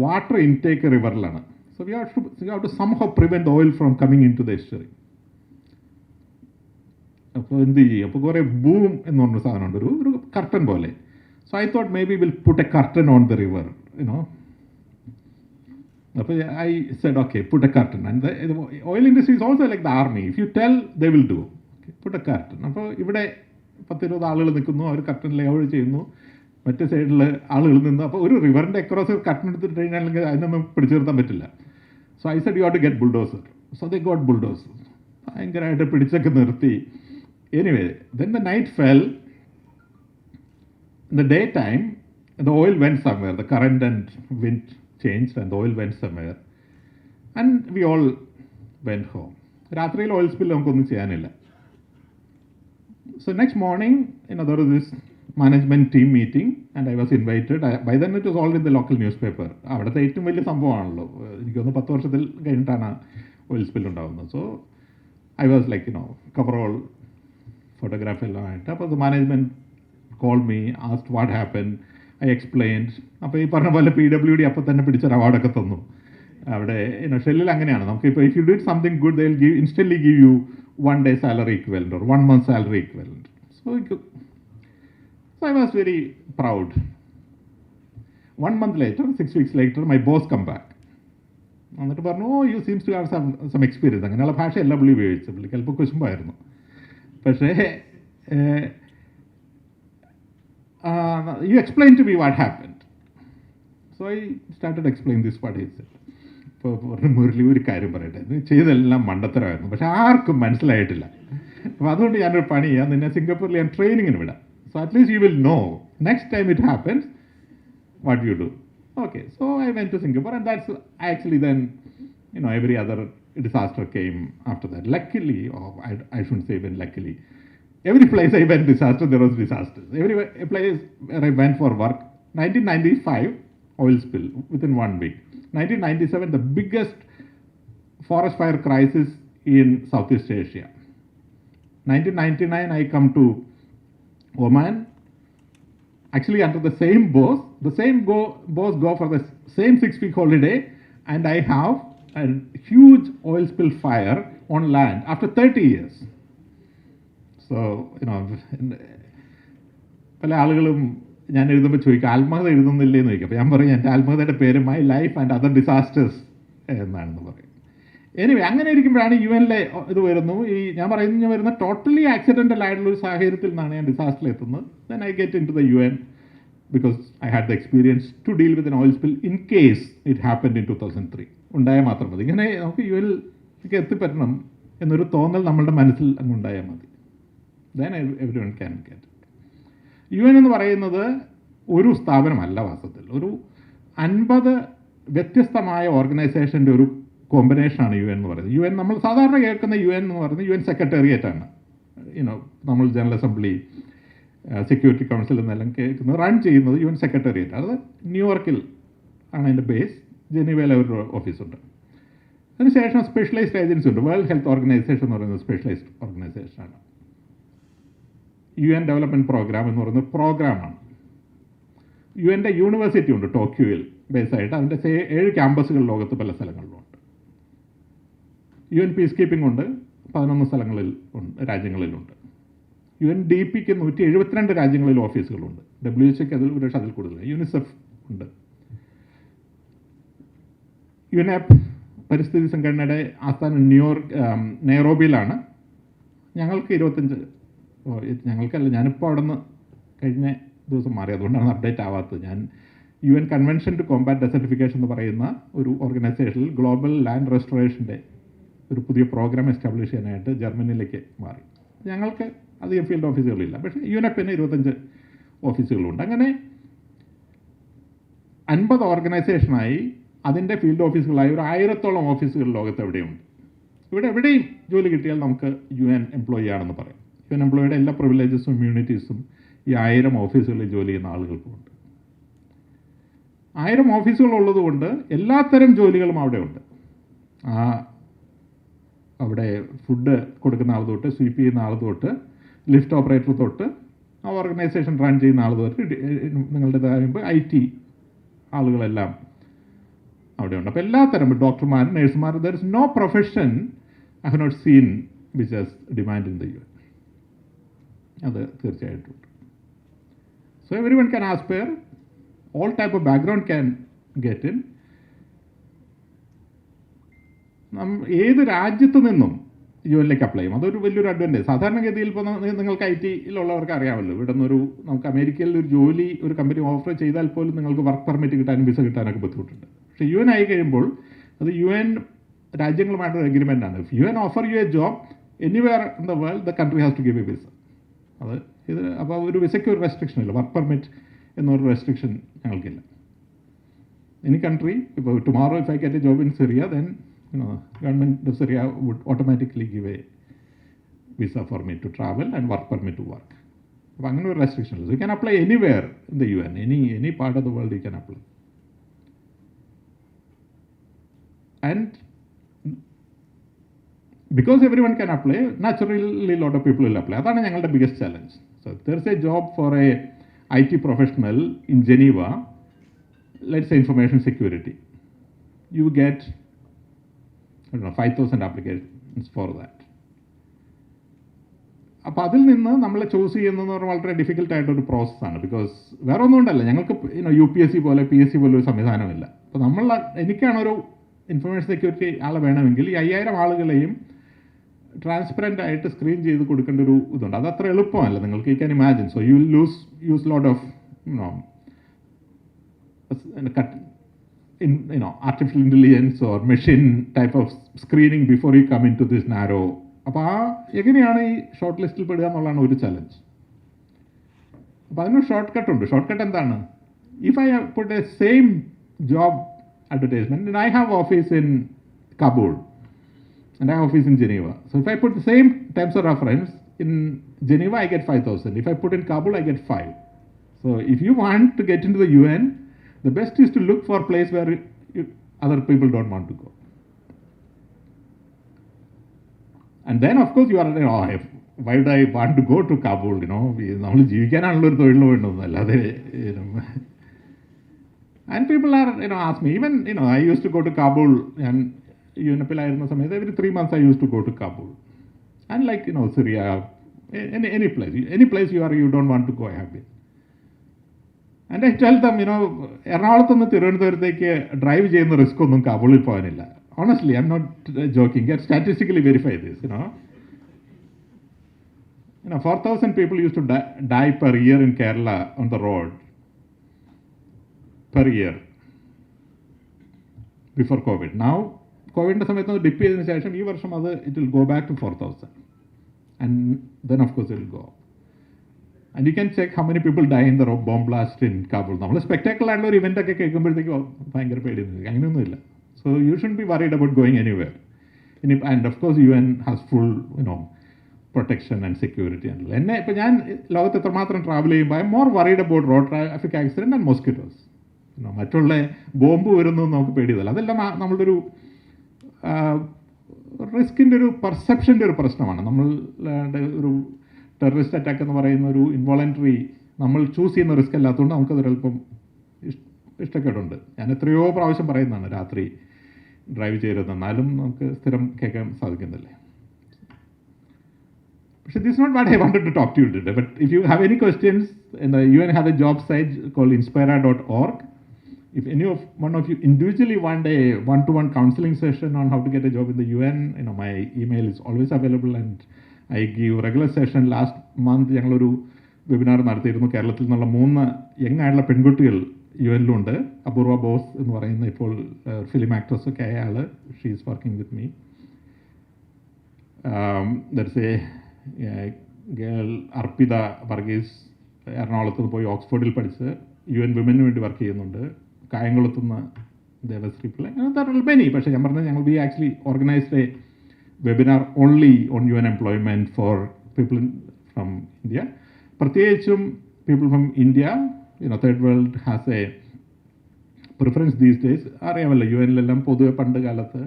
വാട്ടർ ഇൻടേക്ക് റിവറിലാണ്. So we have to somehow prevent oil from coming in to the estuary. അപ്പോൾ എന്ത് ചെയ്യും? അപ്പോൾ കുറേ ബൂം എന്ന് പറഞ്ഞൊരു സാധനമുണ്ട്, ഒരു കർട്ടൻ പോലെ. So I thought maybe will put a curtain on the river. അപ്പോൾ I said, okay, put a curtain. And oil industry is also like the army. If you tell they will do. Put a curtain. അപ്പോൾ ഇവിടെ 10-20 ആളുകൾ നിൽക്കുന്നു, അവർ curtain layout ചെയ്യുന്നു, മറ്റേ സൈഡിൽ ആളുകൾ നിന്ന്. അപ്പോൾ ഒരു റിവറിൻ്റെ അക്രോസ് കർട്ടൻ എടുത്തിട്ട് കഴിഞ്ഞാൽ അതിനൊന്നും പിടിച്ചു നിർത്താൻ പറ്റില്ല. So I said you have to get bulldozer. So they got bulldozer. ഭയങ്കരമായിട്ട് പിടിച്ചൊക്കെ നിർത്തി. Anyway, then the night fell. In the daytime, the oil went somewhere. The current and wind changed and the oil went somewhere. And we all went home. രാത്രിയിൽ oil spill നമുക്കൊന്നും ചെയ്യാനില്ല. So next morning, there was this management team meeting and I was invited. By then it was all in the local newspaper. അവിടുത്തെ ഏറ്റവും വലിയ സംഭവമാണല്ലോ. എനിക്കൊന്ന് 10 വർഷത്തിൽ കഴിഞ്ഞിട്ടാണ് oil spill ഉണ്ടാകുന്നത്. So I was like coverall photography എല്ലാം ആയിട്ട്. അപ്പോൾ the management called me, asked what happened. I explained. അപ്പോൾ ഈ പറഞ്ഞ പോലെ PWD അപ്പോൾ തന്നെ പിടിച്ചൊരു അവാർഡൊക്കെ തന്നു. അവിടെ ഷെല്ലിൽ അങ്ങനെയാണ്. നമുക്കിപ്പോൾ if you did something good they will give instantly give you 1 day salary equivalent or 1 month salary equivalent. So I was very proud. 1 month later, 6 weeks later, my boss come back. എന്നിട്ട് പറഞ്ഞു, oh you seems to have some experience. അങ്ങനെയുള്ള ഭാഷയല്ല പുള്ളി ഉപയോഗിച്ചു. പുള്ളിക്ക് അല്പം കുശുമ്പായിരുന്നു. പക്ഷേ you explain to me what happened. So I started explaining this what he said. ഇപ്പോൾ മുരളി ഒരു കാര്യം പറയട്ടെ, ഇത് ചെയ്തെല്ലാം മണ്ടത്തരമായിരുന്നു, പക്ഷെ ആർക്കും മനസ്സിലായിട്ടില്ല. അപ്പോൾ അതുകൊണ്ട് ഞാനൊരു പണി ചെയ്യാം, നിന്നെ സിംഗപ്പൂരിൽ ഞാൻ ട്രെയിനിങ്ങിന് വിടാം. So at least you will know next time it happens what you do. Okay, so I went to Singapore and that's actually then, every other disaster came after that. Luckily, or I shouldn't say even luckily, every place I went disaster, there was disasters. Every place where I went for work, 1995, oil spill within 1 week. 1997, the biggest forest fire crisis in Southeast Asia. 1999, I come to Oman. Actually, under the same boss, boss go for the same 6-week holiday, and I have a huge oil spill fire on land after 30 years. So, പല ആളുകളും ഞാൻ എഴുതുമ്പോൾ ചോദിക്കും, ആത്മകഥ എഴുതുന്നില്ലേന്ന് ചോദിക്കും. അപ്പോൾ ഞാൻ പറയും, എൻ്റെ ആത്മകഥയുടെ പേര് my life and other disasters എന്നാണെന്ന് പറയും. എനിവേ അങ്ങനെ ഇരിക്കുമ്പോഴാണ് യു എനിലെ ഇത് വരുന്നു. ഈ ഞാൻ വരുന്ന ടോട്ടലി ആക്സിഡൻ്റൽ ആയിട്ടുള്ള ഒരു സാഹചര്യത്തിൽ നിന്നാണ് ഞാൻ ഡിസാസ്റ്ററിൽ എത്തുന്നത്. Then I get in to the UN because I had the experience to deal with an oil spill in case it happened in 2003. ഉണ്ടായാൽ മാത്രം മതി. ഇങ്ങനെ നമുക്ക് UNലേക്ക് എത്തിപ്പറ്റണം എന്നൊരു തോന്നൽ നമ്മളുടെ മനസ്സിൽ അങ്ങ് ഉണ്ടായാൽ മതി. Then everyone can get. UN എന്ന് പറയുന്നത് ഒരു സ്ഥാപനമല്ല വാസ്തവത്തിൽ. ഒരു 50 വ്യത്യസ്തമായ ഓർഗനൈസേഷൻ്റെ ഒരു കോമ്പിനേഷനാണ് UN എന്ന് പറയുന്നത്. UN നമ്മൾ സാധാരണ കേൾക്കുന്ന UN എന്ന് പറയുന്നത് UN സെക്രട്ടേറിയറ്റ് ആണ്. നമ്മൾ ജനറൽ അസംബ്ലി, സെക്യൂരിറ്റി കൗൺസിൽ എന്നെല്ലാം കേൾക്കുന്നത് റൺ ചെയ്യുന്നത് UN സെക്രട്ടേറിയറ്റ്. അത് ന്യൂയോർക്കിൽ ആണ് അതിൻ്റെ ബേസ്. ജനീവയിൽ ഒരു ഓഫീസുണ്ട്. അതിനുശേഷം സ്പെഷ്യലൈസ്ഡ് ഏജൻസി ഉണ്ട്. വേൾഡ് ഹെൽത്ത് ഓർഗനൈസേഷൻ എന്ന് പറയുന്നത് സ്പെഷ്യലൈസ്ഡ് ഓർഗനൈസേഷനാണ്. UN ഡെവലപ്മെൻറ്റ് പ്രോഗ്രാം എന്ന് പറയുന്നത് പ്രോഗ്രാമാണ്. UNൻ്റെ യൂണിവേഴ്സിറ്റി ഉണ്ട് ടോക്കിയോയിൽ ബേസായിട്ട്. അതിൻ്റെ 7 ക്യാമ്പസുകൾ ലോകത്ത് പല സ്ഥലങ്ങളിലുണ്ട്. UN പീസ് കീപ്പിംഗ് ഉണ്ട് 11 സ്ഥലങ്ങളിൽ രാജ്യങ്ങളിലുണ്ട്. UNDPക്ക് 172 രാജ്യങ്ങളിൽ ഓഫീസുകളുണ്ട്. WHOയ്ക്ക് അതിൽ ഒരു അതിൽ കൂടുതൽ. യൂണിസെഫ് ഉണ്ട്. UNEP പരിസ്ഥിതി സംഘടനയുടെ ആസ്ഥാനം നെയ്റോബിയിലാണ്. ഞങ്ങൾക്ക് 25 ഞങ്ങൾക്കല്ല, ഞാനിപ്പോൾ അവിടെ നിന്ന് കഴിഞ്ഞ ദിവസം മാറി, അതുകൊണ്ടാണ് അപ്ഡേറ്റ് ആവാത്തത്. ഞാൻ UN convention to combat desertification എന്ന് പറയുന്ന ഒരു ഓർഗനൈസേഷനിൽ ഗ്ലോബൽ ലാൻഡ് റെസ്റ്റോറേഷൻ്റെ ഒരു പുതിയ പ്രോഗ്രാം എസ്റ്റാബ്ലിഷ് ചെയ്യാനായിട്ട് ജർമ്മനിയിലേക്ക് മാറി. ഞങ്ങൾക്ക് അധികം ഫീൽഡ് ഓഫീസുകളില്ല, പക്ഷേ UNEPന് 25 ഓഫീസുകളുണ്ട്. അങ്ങനെ 50 ഓർഗനൈസേഷനായി അതിൻ്റെ ഫീൽഡ് ഓഫീസുകളായി ഒരു 1000-ഓളം ഓഫീസുകൾ ലോകത്ത് എവിടെയുണ്ട്. ഇവിടെ എവിടെയും ജോലി കിട്ടിയാൽ നമുക്ക് UN എംപ്ലോയി ആണെന്ന് പറയാം. UN എംപ്ലോയിയുടെ എല്ലാ പ്രിവിലേജസും ഇമ്മ്യൂണിറ്റീസും ഈ 1000 ഓഫീസുകളിൽ ജോലി ചെയ്യുന്ന ആളുകൾക്കുമുണ്ട്. 1000 ഓഫീസുകളുള്ളതുകൊണ്ട് എല്ലാത്തരം ജോലികളും അവിടെ ഉണ്ട്. അവിടെ ഫുഡ് കൊടുക്കുന്ന ആൾ തൊട്ട്, സ്വീപ്പ് ചെയ്യുന്ന ആൾ തൊട്ട്, ലിഫ്റ്റ് ഓപ്പറേറ്റർ തൊട്ട്, ആ ഓർഗനൈസേഷൻ റൺ ചെയ്യുന്ന ആൾ തൊട്ട്, നിങ്ങളുടേതായ IT ആളുകളെല്ലാം അവിടെയുണ്ട്. അപ്പോൾ എല്ലാത്തരം ഡോക്ടർമാർ, നഴ്സുമാർ, there is no profession I have not seen which has demand in the UN. അത് തീർച്ചയായിട്ടും. So everyone can aspire, all type of background can get in. ഏത് രാജ്യത്ത് നിന്നും UNലേക്ക് അപ്ലൈ ചെയ്യും. അതൊരു വലിയൊരു അഡ്വാൻറ്റേജ്. സാധാരണഗതിയിൽ ഇപ്പോൾ നിങ്ങൾക്ക് IT-യിലുള്ളവർക്ക് അറിയാമല്ലോ, ഇവിടെ നിന്നൊരു നമുക്ക് അമേരിക്കയിൽ ഒരു ജോലി ഒരു കമ്പനി ഓഫർ ചെയ്താൽ പോലും നിങ്ങൾക്ക് വർക്ക് പെർമിറ്റ് കിട്ടാനും വിസ കിട്ടാനൊക്കെ ബുദ്ധിമുട്ടുണ്ട്. പക്ഷേ UN ആയി കഴിയുമ്പോൾ അത് UN രാജ്യങ്ങളുമായിട്ടൊരു എഗ്രിമെൻ്റ് ആണ്. If UN offer you a job anywhere in the world, the country has to give a visa. ഇത് അപ്പോൾ ഒരു വിസയ്ക്ക് ഒരു റെസ്ട്രിക്ഷൻ ഇല്ല. വർക്ക് പെർമിറ്റ് എന്നൊരു റെസ്ട്രിക്ഷൻ ഞങ്ങൾക്കില്ല. എനി കൺട്രി, ഇപ്പോൾ tomorrow if I get a job in Syria, then government of Syria would automatically give a visa for me to travel and work permit to work. അപ്പോൾ അങ്ങനെ ഒരു restriction ഇല്ല. So you can apply anywhere in the UN, any part of the world you can apply. And because everyone can apply, naturally lot of people will apply. അതാണ് ഞങ്ങളുടെ biggest challenge. So if there is a job for a IT professional in Geneva, let's say information security, you get 5,000 applications for that. അപ്പോൾ അതിൽ നിന്ന് നമ്മൾ choose ചെയ്യുന്നതെന്ന് പറഞ്ഞാൽ വളരെ ഡിഫിക്കൽട്ടായിട്ടൊരു പ്രോസസ്സാണ്. ബിക്കോസ് വേറെ ഒന്നും ഉണ്ടല്ല, ഞങ്ങൾക്ക് UPSC പോലെ PSC പോലെ ഒരു സംവിധാനമില്ല. അപ്പോൾ എനിക്കാണൊരു ഇൻഫർമേഷൻ സെക്യൂരിറ്റി ആളെ വേണമെങ്കിൽ ഈ 5000 ആളുകളെയും ട്രാൻസ്പെറൻ്റ് ആയിട്ട് സ്ക്രീൻ ചെയ്ത് കൊടുക്കേണ്ട ഒരു ഇതുണ്ട്. അത് അത്ര എളുപ്പമല്ല. നിങ്ങൾക്ക് you can imagine. So you will use lot of artificial intelligence or machine type of screening before you come into this narrow. അപ്പോൾ എങ്ങനെയാണ് ഈ ഷോർട്ട് ലിസ്റ്റിൽ പെടുക എന്നുള്ളതാണ് ഒരു ചലഞ്ച്. അപ്പോൾ അതിനൊരു ഷോർട്ട് കട്ട് ഉണ്ട്. ഷോർട്ട് കട്ട് എന്താണ്? If I put a same job advertisement and I have office in Kabul and I have office in Geneva. So if I put the same terms of reference in Geneva, I get 5,000. If I put in Kabul, I get 5. So if you want to get into the UN, the best is to look for a place where other people don't want to go. And then of course you are, why would I want to go to Kabul? നമ്മൾ ജീവിക്കാനാണുള്ളൊരു തൊഴിൽ വേണ്ടതൊന്നും അല്ലാതെ. And people are, ask me, even, I used to go to Kabul, and UNEPിലായിരുന്ന സമയത്ത് every 3 months I used to go to Kabul. And like, Syria, any place you don't want to go, I have been. And I tell them, എറണാകുളത്ത് നിന്ന് തിരുവനന്തപുരത്തേക്ക് drive ചെയ്യുന്ന risk ഒന്നും കാബൂളിൽ പോകാനില്ല. honestly, I'm not joking, can statistically verify this, 4,000 people used to die per year in Kerala on the road, per year, before COVID. Now, കോവിഡിൻ്റെ സമയത്ത് dip ചെയ്തതിന് ശേഷം ഈ വർഷം അത് it will go back to 4,000. And then, of course, it will go. And you can check how many people die in the bomb blast in Kabul. നമ്മൾ spectacle ആയിട്ടുള്ള ഒരു ഇവൻ്റ് ഒക്കെ കേൾക്കുമ്പോഴത്തേക്കും ഭയങ്കര പേടിയൊന്നും അങ്ങനെയൊന്നുമില്ല. So you shouldn't be worried about going anywhere. And of course, UN has full, protection and security. എന്നെ ഇപ്പോൾ ഞാൻ ലോകത്ത് എത്രമാത്രം ട്രാവൽ ചെയ്യുമ്പോൾ I am more worried about road traffic accident and mosquitoes. മറ്റുള്ള ബോംബ് വരുന്നു നമുക്ക് പേടിയതല്ല. അതെല്ലാം നമ്മളുടെ ഒരു റിസ്കിൻ്റെ ഒരു പെർസെപ്ഷൻ്റെ ഒരു പ്രശ്നമാണ്. നമ്മളുടെ ഒരു ടെററിസ്റ്റ് അറ്റാക്ക് എന്ന് പറയുന്ന ഒരു ഇൻവോളണ്ടറി നമ്മൾ ചൂസ് ചെയ്യുന്ന റിസ്ക് അല്ലാത്തതുകൊണ്ട് നമുക്കതൊരൽപ്പം ഇഷ്ടക്കേടുണ്ട്. ഞാൻ എത്രയോ പ്രാവശ്യം പറയുന്നതാണ് രാത്രി ഡ്രൈവ് ചെയ്യരുത്, എന്നാലും നമുക്ക് സ്ഥിരം കേൾക്കാൻ സാധിക്കുന്നില്ലേ. പക്ഷേ this not what I wanted to talk to you today. But if you have any questions, UN have a job site called inspira.org. If one of you individually want a one-to-one counseling session on how to get a job in the UN, my email is always available and I give regular session. Last month ഞങ്ങളൊരു webinar നടത്തിയിരുന്നു. കേരളത്തിൽ നിന്നുള്ള 3 young ആയിട്ടുള്ള പെൺകുട്ടികൾ UN-ലുണ്ട്. അപൂർവ boss എന്ന് പറയുന്ന ഇപ്പോൾ ഫിലിം ആക്ട്രസ് ഒക്കെ ആയ ആൾ, she is working with me. That's a girl Arpita Varghese, എറണാകുളത്ത് നിന്ന് പോയി ഓക്സ്ഫോർഡിൽ പഠിച്ച് UN വിമന് വേണ്ടി വർക്ക് ചെയ്യുന്നുണ്ട്. കായംകുളത്തുനിന്ന് ദേവശ്രീ പിള്ള, മെനി. പക്ഷേ ഞാൻ പറഞ്ഞത് ഞങ്ങൾ we actually organised a webinar only on UN employment for people from India. പ്രത്യേകിച്ചും people from India, third world has a preference these days. അറിയാമല്ലോ, UN-ലെല്ലാം പൊതുവെ പണ്ട് കാലത്ത്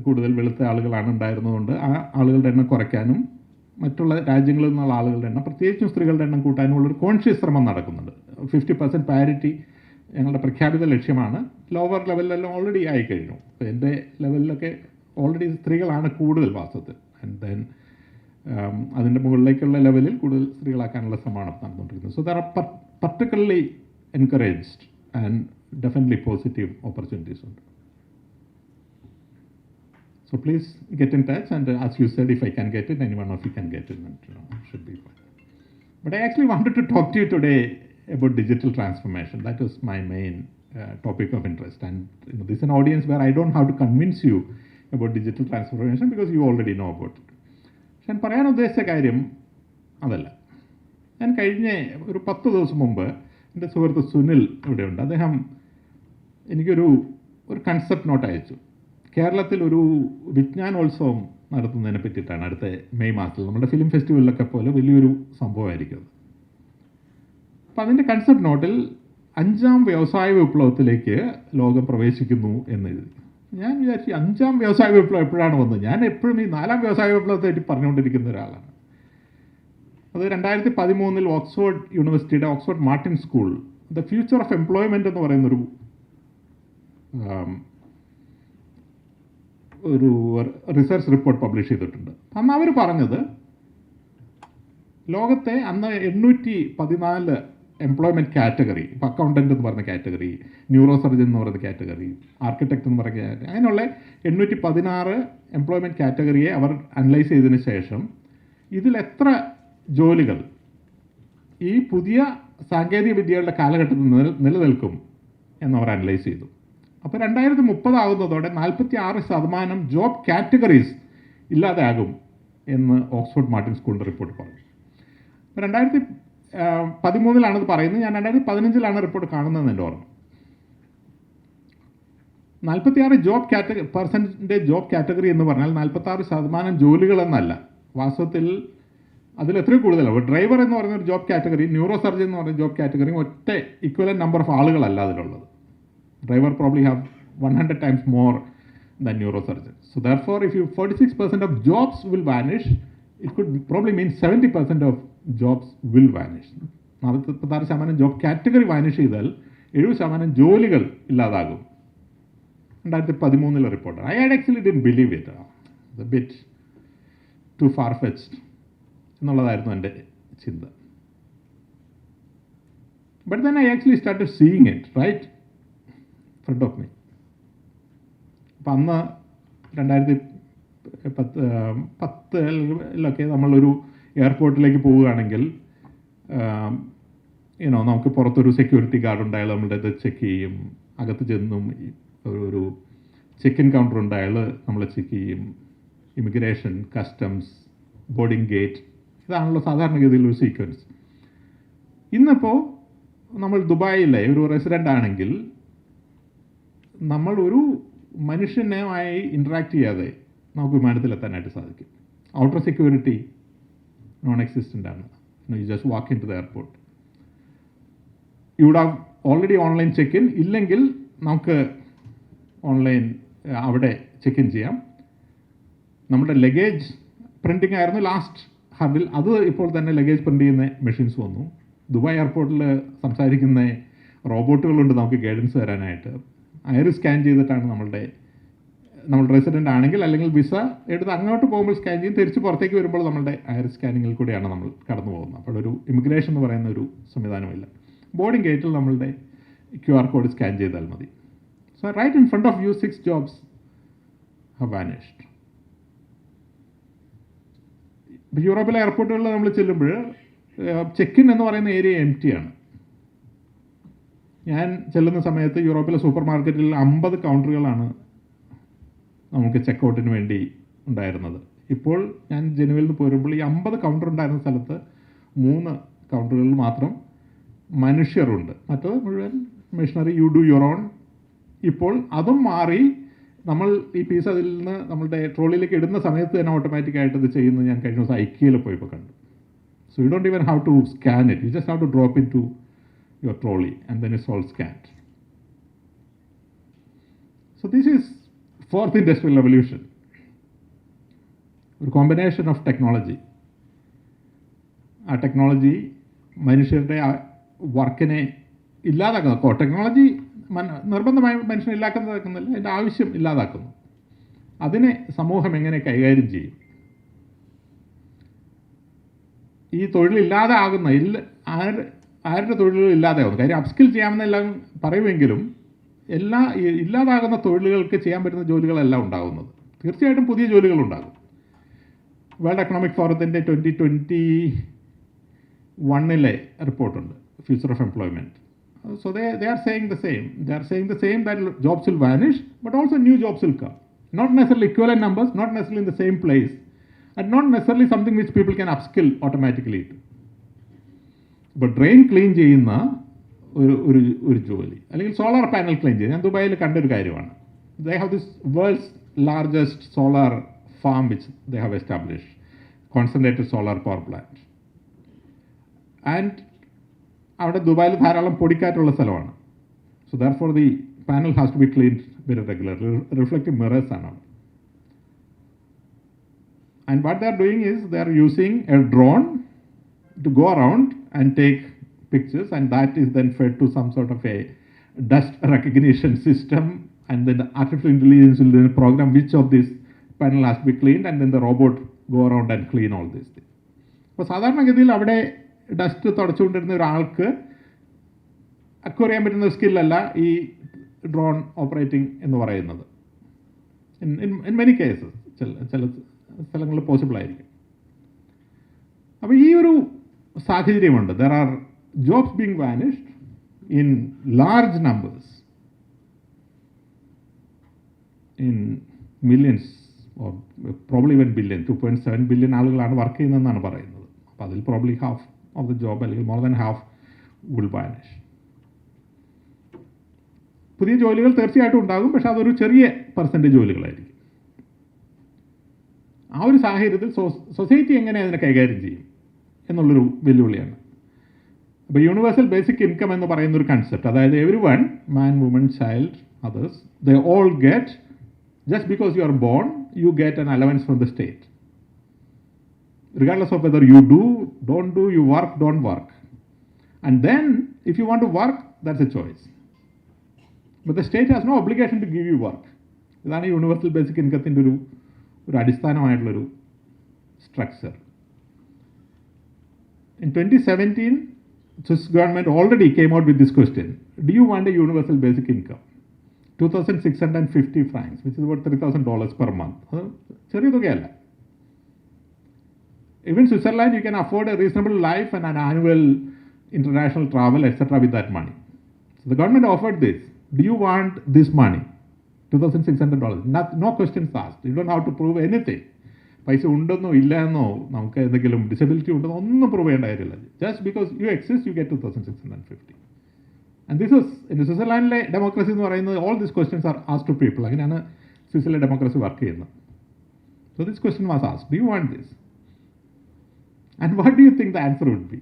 കൂടുതൽ വെളുത്ത ആളുകളാണ് ഉണ്ടായിരുന്നതുകൊണ്ട് ആ ആളുകളുടെ എണ്ണം കുറയ്ക്കാനും മറ്റുള്ള രാജ്യങ്ങളിൽ നിന്നുള്ള ആളുകളുടെ എണ്ണം, പ്രത്യേകിച്ചും സ്ത്രീകളുടെ എണ്ണം കൂട്ടാനുമുള്ളൊരു കോൺഷ്യസ് ശ്രമം നടക്കുന്നുണ്ട്. 50% പാരിറ്റി ഞങ്ങളുടെ പ്രഖ്യാപിത ലക്ഷ്യമാണ്. ലോവർ ലെവലിലെല്ലാം ഓൾറെഡി ആയിക്കഴിഞ്ഞു. അപ്പോൾ എൻ്റെ ലെവലിലൊക്കെ ഓൾറെഡി സ്ത്രീകളാണ് കൂടുതൽ വാസ്തവത്തിൽ. ആൻഡ് ദെൻ അതിൻ്റെ മുകളിലേക്കുള്ള ലെവലിൽ കൂടുതൽ സ്ത്രീകളാക്കാനുള്ള ശ്രമമാണ് നടന്നുകൊണ്ടിരിക്കുന്നത്. So there are particularly encouraged and definitely positive opportunities ഉണ്ട്. So please get in touch, and as you said, if I can get it, any one of you can get it, and should be fine. But I actually wanted to talk to you today about digital transformation. That was my main topic of interest, and this is an audience where I don't have to convince you about digital transformation because you already know about it. ഞാൻ പറയാൻ ഉദ്ദേശിച്ച കാര്യം അതല്ല. ഞാൻ കഴിഞ്ഞ ഒരു 10 ദിവസം മുമ്പ് എൻ്റെ സുഹൃത്ത് സുനിൽ ഇവിടെയുണ്ട്. അദ്ദേഹം എനിക്കൊരു കൺസെപ്റ്റ് നോട്ട് അയച്ചു. കേരളത്തിൽ ഒരു വിജ്ഞാനോത്സവം നടത്തുന്നതിനെ പറ്റിയിട്ടാണ്. അടുത്ത മെയ് മാസത്തിൽ നമ്മുടെ ഫിലിം ഫെസ്റ്റിവലിലൊക്കെ പോലെ വലിയൊരു സംഭവമായിരിക്കും അത്. അപ്പം അതിൻ്റെ കൺസെപ്റ്റ് നോട്ടിൽ 5ാം വ്യവസായ വിപ്ലവത്തിലേക്ക് ലോകം പ്രവേശിക്കുന്നു എന്ന് എഴുതി. ഞാൻ വിചാരിച്ചു 5ാം വ്യവസായ വിപ്ലവം എപ്പോഴാണ് വന്നത്? ഞാൻ എപ്പോഴും ഈ 4ാം വ്യവസായ വിപ്ലവത്തെ പറ്റി പറഞ്ഞുകൊണ്ടിരിക്കുന്ന ഒരാളാണ്. അത് 2013 ഓക്സ്ഫോർഡ് യൂണിവേഴ്സിറ്റിയുടെ Oxford Martin school the future of employment എന്ന് പറയുന്നൊരു റിസർച്ച് റിപ്പോർട്ട് പബ്ലിഷ് ചെയ്തിട്ടുണ്ട്. അന്ന് അവർ പറഞ്ഞത് ലോകത്തെ അന്ന് 814 എംപ്ലോയ്മെൻറ്റ് കാറ്റഗറി, ഇപ്പോൾ അക്കൗണ്ടൻ്റ് എന്ന് പറയുന്ന കാറ്റഗറി, ന്യൂറോ സർജൻ എന്ന് പറയുന്ന കാറ്റഗറി, ആർക്കിടെക്ട് എന്ന് പറയുന്ന കാറ്റഗറി, അങ്ങനെയുള്ള 816 എംപ്ലോയ്മെൻറ്റ് കാറ്റഗറിയെ അവർ അനലൈസ് ചെയ്തതിന് ശേഷം ഇതിൽ എത്ര ജോലികൾ ഈ പുതിയ സാങ്കേതിക വിദ്യകളുടെ കാലഘട്ടത്തിൽ നിലനിൽക്കും എന്നവർ അനലൈസ് ചെയ്തു. അപ്പോൾ 2030 ആകുന്നതോടെ 46% ജോബ് കാറ്റഗറീസ് ഇല്ലാതെയാകും എന്ന് ഓക്സ്ഫോർഡ് മാർട്ടിൻ സ്കൂളിൻ്റെ റിപ്പോർട്ട് പറഞ്ഞു. 2013 ഇത് പറയുന്നത്. ഞാൻ 2015 റിപ്പോർട്ട് കാണുന്നതെന്ന് എൻ്റെ ഓർമ്മ. 46 ജോബ് കാറ്റഗറി എന്ന് പറഞ്ഞാൽ 46% ജോലികളെന്നല്ല. വാസ്തവത്തിൽ അതിൽ എത്രയോ കൂടുതലാണ്. ഡ്രൈവർ എന്ന് പറയുന്നൊരു ജോബ് കാറ്റഗറി, ന്യൂറോ സർജൻ എന്ന് പറയുന്ന ജോബ് കാറ്റഗറി ഒറ്റ ഇക്വലൻ്റ് നമ്പർ ഓഫ് ആളുകളല്ല അതിലുള്ളത്. Driver probably have 100 times more than neurosurgeons. So therefore, if 46% of jobs will vanish, it could probably mean 70% of jobs will vanish. 46% job category vanish ചെയ്താൽ 70% ജോലികൾ ഇല്ലാതാകും. 2013 report. I had actually didn't believe it. It's a bit too far-fetched എന്നുള്ളതായിരുന്നു എൻ്റെ ചിന്ത. But then I actually started seeing it, right? Front of me. അപ്പം അന്ന് 2010 നമ്മളൊരു എയർപോർട്ടിലേക്ക് പോവുകയാണെങ്കിൽ നമുക്ക് പുറത്തൊരു സെക്യൂരിറ്റി ഗാർഡ് ഉണ്ട്, അയാൾ നമ്മളുടെ ഇത് ചെക്ക് ചെയ്യും. അകത്ത് ചെന്നും ഒരു ചെക്ക് ഇൻ കൗണ്ടർ ഉണ്ട്, അയാൾ നമ്മളെ ചെക്ക് ചെയ്യും. ഇമിഗ്രേഷൻ, കസ്റ്റംസ്, ബോർഡിംഗ് ഗേറ്റ്, ഇതാണല്ലോ സാധാരണഗതിയിൽ ഒരു സീക്വൻസ്. ഇന്നിപ്പോൾ നമ്മൾ ദുബായിലെ ഒരു റെസിഡൻ്റ് ആണെങ്കിൽ നമ്മൾ ഒരു മനുഷ്യനുമായി ഇൻട്രാക്ട് ചെയ്യാതെ നമുക്ക് വിമാനത്തിലെത്താനായിട്ട് സാധിക്കും. ഔട്ടർ സെക്യൂരിറ്റി നോൺ എക്സിസ്റ്റൻ്റ് ആണ്. You just walk in to the airport. You would have already online check in, ഇല്ലെങ്കിൽ നമുക്ക് ഓൺലൈൻ അവിടെ ചെക്ക് ഇൻ ചെയ്യാം. നമ്മുടെ ലഗേജ് പ്രിൻറ്റിംഗ് ആയിരുന്നു ലാസ്റ്റ് ഹബിൽ, അത് ഇപ്പോൾ തന്നെ ലഗേജ് പ്രിൻ്റ് ചെയ്യുന്ന മെഷീൻസ് വന്നു. ദുബായ് എയർപോർട്ടിൽ സംസാരിക്കുന്ന റോബോട്ടുകളുണ്ട് നമുക്ക് ഗൈഡൻസ് തരാനായിട്ട്. ഐറിസ് സ്കാൻ ചെയ്തിട്ടാണ് നമ്മൾ റെസിഡൻ്റ് ആണെങ്കിൽ അല്ലെങ്കിൽ വിസ എടുത്ത് അങ്ങോട്ട് പോകുമ്പോൾ സ്കാൻ ചെയ്യും, തിരിച്ച് പുറത്തേക്ക് വരുമ്പോൾ നമ്മളുടെ ഐറിസ് സ്കാനിങ്ങിൽ കൂടിയാണ് നമ്മൾ കടന്നു പോകുന്നത്. അപ്പോൾ ഒരു ഇമിഗ്രേഷൻ എന്ന് പറയുന്ന ഒരു സംവിധാനമില്ല. ബോർഡിംഗ് ഗേറ്റിൽ നമ്മളുടെ QR കോഡ് സ്കാൻ ചെയ്താൽ മതി. So right in front of you 6 jobs have vanished. യൂറോപ്പിലെ എയർപോർട്ടുകളിൽ നമ്മൾ ചെല്ലുമ്പോൾ ചെക്ക് ഇൻ എന്ന് പറയുന്ന ഏരിയ എംപ്റ്റി ആണ്. ഞാൻ ചെല്ലുന്ന സമയത്ത് യൂറോപ്പിലെ സൂപ്പർ മാർക്കറ്റിൽ 50 കൗണ്ടറുകളാണ് നമുക്ക് ചെക്കൗട്ടിന് വേണ്ടി ഉണ്ടായിരുന്നത്. ഇപ്പോൾ ഞാൻ ജനുവരിൽ നിന്ന് പോരുമ്പോൾ ഈ 50 കൗണ്ടർ ഉണ്ടായിരുന്ന സ്ഥലത്ത് 3 കൗണ്ടറുകളിൽ മാത്രം മനുഷ്യരുണ്ട്, മറ്റത് മുഴുവൻ machinery, you do your own. ഇപ്പോൾ അതും മാറി നമ്മൾ ഈ പീസ് അതിൽ നിന്ന് നമ്മളുടെ ട്രോളിയിലേക്ക് ഇടുന്ന സമയത്ത് തന്നെ ഓട്ടോമാറ്റിക്കായിട്ട് ഇത് ചെയ്യുന്നത് ഞാൻ കഴിഞ്ഞ ദിവസം ഐക്കിയയിൽ പോയപ്പോൾ കണ്ടു. So you don't even have to scan it, you just have to drop in to your trolley and then it's all scanned. So this is fourth industrial revolution, ഒരു കോമ്പിനേഷൻ ഓഫ് ടെക്നോളജി. ആ technology മനുഷ്യരുടെ വർക്കിനെ ഇല്ലാതാക്കുന്നു. Technology നിർബന്ധമായി മനുഷ്യനെ ഇല്ലാതാക്കുന്നില്ല, അതിൻ്റെ ആവശ്യം ഇല്ലാതാക്കുന്നു. അതിനെ സമൂഹം എങ്ങനെ കൈകാര്യം ചെയ്യും? ഈ തൊഴിലില്ലാതെ ആകുന്ന ആരുടെ തൊഴിലുകൾ ഇല്ലാതെയാകുന്നു? കാര്യം അപ്സ്കിൽ ചെയ്യാമെന്നെല്ലാം പറയുമെങ്കിലും ഇല്ലാതാകുന്ന തൊഴിലുകൾക്ക് ചെയ്യാൻ പറ്റുന്ന ജോലികളെല്ലാം ഉണ്ടാകുന്നത്. തീർച്ചയായിട്ടും പുതിയ ജോലികളുണ്ടാകും. വേൾഡ് എക്കണോമിക് ഫോറത്തിൻ്റെ 2021 റിപ്പോർട്ടുണ്ട്, future of employment. So they are saying the same. They are saying the same, that jobs will vanish, but also new jobs will come. Not necessarily equivalent numbers, not necessarily in the same place, and not necessarily something which people can upskill automatically to. But drain clean ചെയ്യുന്ന ഒരു ജോലി, അല്ലെങ്കിൽ solar panel clean ചെയ്യുന്നത്, ഞാൻ ദുബായിൽ കണ്ടൊരു കാര്യമാണ്. They have this world's largest solar farm which they have established, concentrated solar power plant. And അവിടെ ദുബായിൽ ധാരാളം പൊടിക്കാറ്റുള്ള സ്ഥലമാണ്. So therefore the panel has to be cleaned very regularly. Reflective mirrors ആണ് അവിടെ. And what they are doing is they are using a drone to go around and take pictures, and that is then fed to some sort of a dust recognition system, and then the artificial intelligence will then program which of this panel has to be cleaned, and then the robot go around and clean all these things. അപ്പോൾ സാധാരണഗതിയിൽ അവിടെ dust തുടച്ചുകൊണ്ടിരുന്ന ഒരാൾക്ക് acquire ചെയ്യാൻ പറ്റുന്ന സ്കില്ലല്ല ഈ drone operating എന്ന് പറയുന്നത്. In many cases ചില സ്ഥലങ്ങളിൽ പോസിബിൾ ആയിരിക്കും. അപ്പോൾ ഈ ഒരു സാഹചര്യമുണ്ട്. There are jobs being vanished in large numbers, in millions or probably even billion, 2.7 billion ആളുകളാണ് വർക്ക് ചെയ്യുന്നതെന്നാണ് പറയുന്നത്. അപ്പോൾ അതിൽ probably half of the job അല്ലെങ്കിൽ more than half will vanish. പുതിയ ജോലികൾ തീർച്ചയായിട്ടും ഉണ്ടാകും, പക്ഷെ അതൊരു ചെറിയ പെർസെൻറ്റേജ് ജോലികളായിരിക്കും. ആ ഒരു സാഹചര്യത്തിൽ സൊസൈറ്റി എങ്ങനെ അതിനെ കൈകാര്യം ചെയ്യും എന്നുള്ളൊരു വെല്ലുവിളിയാണ്. അപ്പോൾ യൂണിവേഴ്സൽ ബേസിക് ഇൻകം എന്ന് പറയുന്നൊരു കൺസെപ്റ്റ്, അതായത് every one, man, woman, child, others, they all get, just because you are bone, you get an allowance from the state, regardless of whether you do, don't do, you work, don't work. And then, if you want to work, that's a choice. But the state has no obligation to give you work. ഇതാണ് universal basic ഇൻകത്തിൻ്റെ ഒരു അടിസ്ഥാനമായിട്ടുള്ളൊരു structure. In 2017, Swiss government already came out with this question: do you want a universal basic income? 2,650 francs, which is about $3,000 per month. അത് ചെറിയ തുകയല്ല. Even Switzerland, you can afford a reasonable life and an annual international travel, etc. with that money. So the government offered this. Do you want this money? $2,600. No questions asked. You don't have to prove anything. പൈസ ഉണ്ടെന്നോ ഇല്ലയെന്നോ നമുക്ക് എന്തെങ്കിലും disability ഉണ്ടെന്നോ ഒന്നും prove ചെയ്യേണ്ട കാര്യമില്ല. Just because you exist you get 2,650. And this is in സ്വിറ്റ്സർലാൻഡിലെ democracy എന്ന് പറയുന്നത് all these questions are asked to people. അങ്ങനെയാണ് സ്വിറ്റ്സർലെ ഡെമോക്രസി വർക്ക് ചെയ്യുന്നത്. So this question was asked, do you want this? And what do you think the answer would be?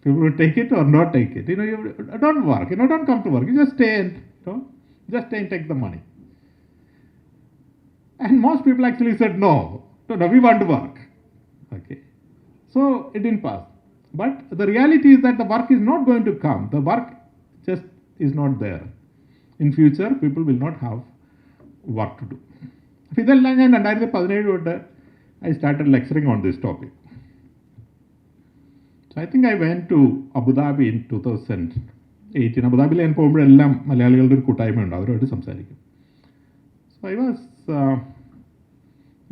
People would take it or not take it. You don't work. Don't come to work. You just stay and take the money. And most people actually said no, we want to work. Okay, so it didn't pass. But the reality is that the work is not going to come. The work just is not there. In future, people will not have work to do. ഇതെല്ലാം ഞാൻ 2017 തൊട്ട് I started lecturing on this topic. So I think I went to Abu Dhabi in 2018. Abu Dhabi ഞാൻ പോകുമ്പോഴെല്ലാം മലയാളികളുടെ ഒരു കൂട്ടായ്മയുണ്ട്, അവരോട് സംസാരിക്കും. So I was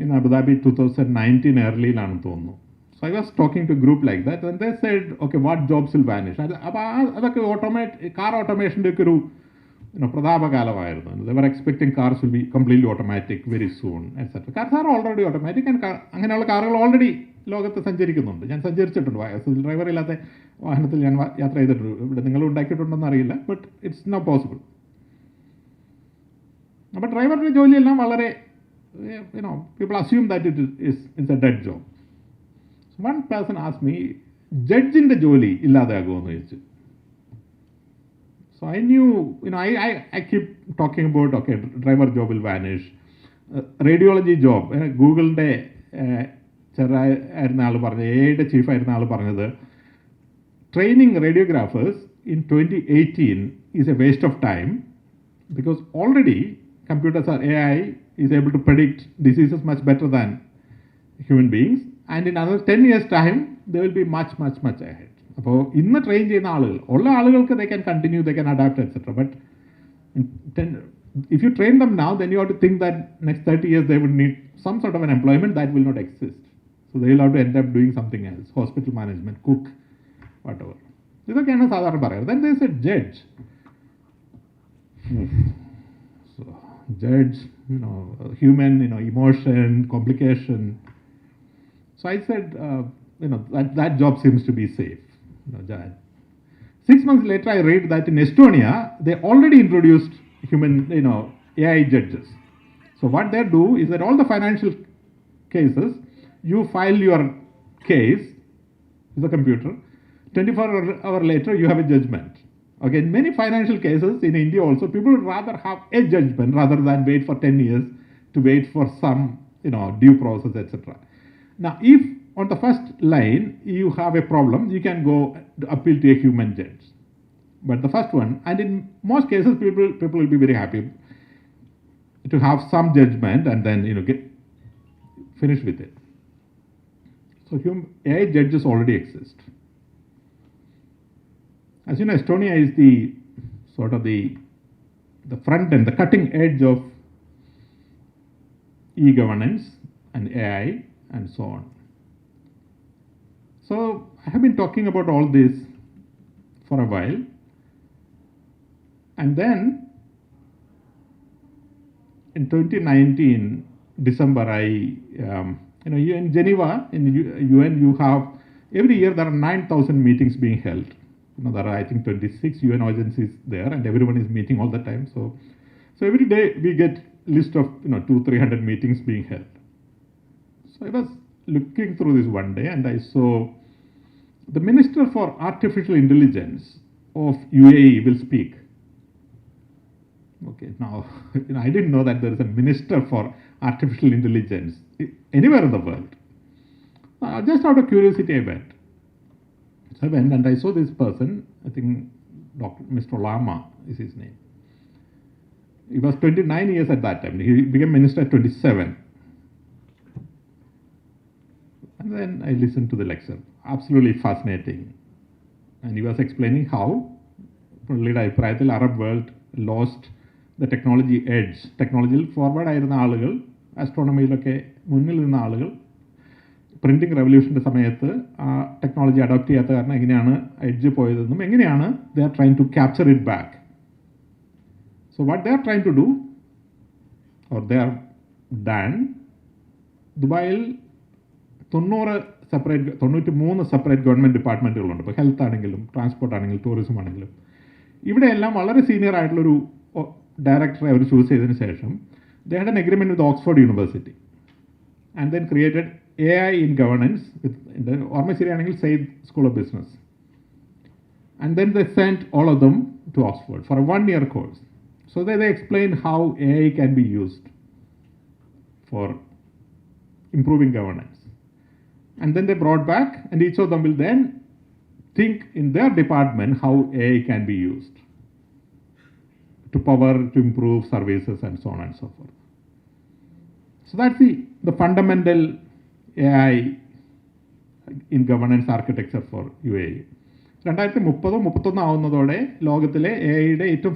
in Abu Dhabi 2019 earlyയിലാണെന്ന് തോന്നുന്നു. So I was talking to a group like that and they said, okay, what jobs will vanish? അപ്പോൾ അതൊക്കെ car ഓട്ടോമേഷൻ്റെ ഒക്കെ ഒരു പ്രതാപകാലമായിരുന്നു. They were expecting cars will be completely automatic very soon, etc. Cars are already automatic and അങ്ങനെയുള്ള കാറുകൾ already ലോകത്ത് സഞ്ചരിക്കുന്നുണ്ട്. ഞാൻ സഞ്ചരിച്ചിട്ടുണ്ട്, driver ഇല്ലാത്ത വാഹനത്തിൽ ഞാൻ യാത്ര ചെയ്തിട്ടുണ്ട്. ഇവിടെ നിങ്ങൾ ഉണ്ടാക്കിയിട്ടുണ്ടെന്ന് അറിയില്ല, ബട്ട് ഇറ്റ്സ് നോട്ട് പോസിബിൾ. അപ്പോൾ ഡ്രൈവറുടെ ജോലിയെല്ലാം വളരെ people assume that it's a dead job. So one person asked me, ജഡ്ജിൻ്റെ ജോലി ഇല്ലാതാകുമെന്ന് ചോദിച്ചു. So I knew, I keep talking about, okay, driver job will vanish. Radiology job, ഗൂഗിളിൻ്റെ ചെറായിരുന്ന ആൾ പറഞ്ഞത്, എയുടെ ചീഫായിരുന്ന ആൾ പറഞ്ഞത്, training radiographers in 2018 is a waste of time because already computers or AI is able to predict diseases much better than human beings, and in another 10 years time they will be much ahead. അപ്പോൾ ഇന്ന് train ചെയ്യുന്ന ആളുകൾ ഉള്ള ആളുകൾക്ക് they can continue, they can adapt, etc. But if you train them now, then you have to think that next 30 years they would need some sort of an employment that will not exist. So they will have to end up doing something else, hospital management, cook, whatever. ഇതൊക്കെയാണ് സാധാരണ പറയുന്നത്. Then there is a judge. So judge, human, emotion, complication. So I said, that job seems to be safe. Judge. 6 months later, I read that in Estonia, they already introduced human, AI judges. So what they do is that all the financial cases, you file your case with the computer. 24 hours later, you have a judgment. Okay, in many financial cases in India also, people would rather have a judgment rather than wait for 10 years to wait for some, due process, etc. Now, if on the first line you have a problem, you can go to appeal to a human judge. But the first one, and in most cases, people will be very happy to have some judgment and then get finished with it. So AI judges already exist. As you know, Estonia is the sort of the front end, the cutting edge of e-governance and AI and so on. So I have been talking about all this for a while, and then in 2019 December, in Geneva in UN, you have every year there are 9,000 meetings being held. There are, I think, 26 UN agencies there, and everyone is meeting all the time. So every day we get list of 200-300 meetings being held. So I was looking through this one day, and I saw the Minister for Artificial Intelligence of UAE will speak. Okay, now I didn't know that there is a Minister for Artificial Intelligence anywhere in the world. Just out of curiosity, I went. So I went and I saw this person, I think Mr. Lama is his name. He was 29 years at that time. He became minister at 27. And then I listened to the lecture. Absolutely fascinating. And he was explaining how, പുള്ളിയുടെ അഭിപ്രായത്തിൽ, Arab world lost the technology edge, ടെക്നോളജിയിൽ forward ആയിരുന്ന ആളുകൾ, ആസ്ട്രോണമിയിലൊക്കെ മുന്നിൽ നിന്ന ആളുകൾ printing റെവല്യൂഷൻ്റെ സമയത്ത് ആ ടെക്നോളജി അഡോപ്റ്റ് ചെയ്യാത്ത കാരണം എങ്ങനെയാണ് എഡ്ജ് പോയതെന്നും എങ്ങനെയാണ് they are trying to capture it back. So what they are trying to do or they are done, ദുബായിൽ 93 സെപ്പറേറ്റ് ഗവൺമെൻറ് ഡിപ്പാർട്ട്മെൻറ്റുകളുണ്ട്. ഇപ്പോൾ ഹെൽത്ത് ആണെങ്കിലും ട്രാൻസ്പോർട്ട് ആണെങ്കിലും ടൂറിസം ആണെങ്കിലും. ഇവിടെയെല്ലാം വളരെ സീനിയർ ആയിട്ടുള്ളൊരു ഡയറക്ടറെ അവർ ചൂസ് ചെയ്തതിന് ശേഷം they had an agreement with Oxford University and then created AI in governance with ഓർമ്മ ശരിയാണെങ്കിൽ Said school of business. And then they sent all of them to Oxford for a 1-year course. So they explained how AI can be used for improving governance. And then they brought back, and each of them will then think in their department how AI can be used to power, to improve services and so on and so forth. So that's the fundamental AI in governance architecture for UAE. 2030-31 ആവുന്നതോടെ ലോകത്തിലെ AI-യുടെ ഏറ്റവും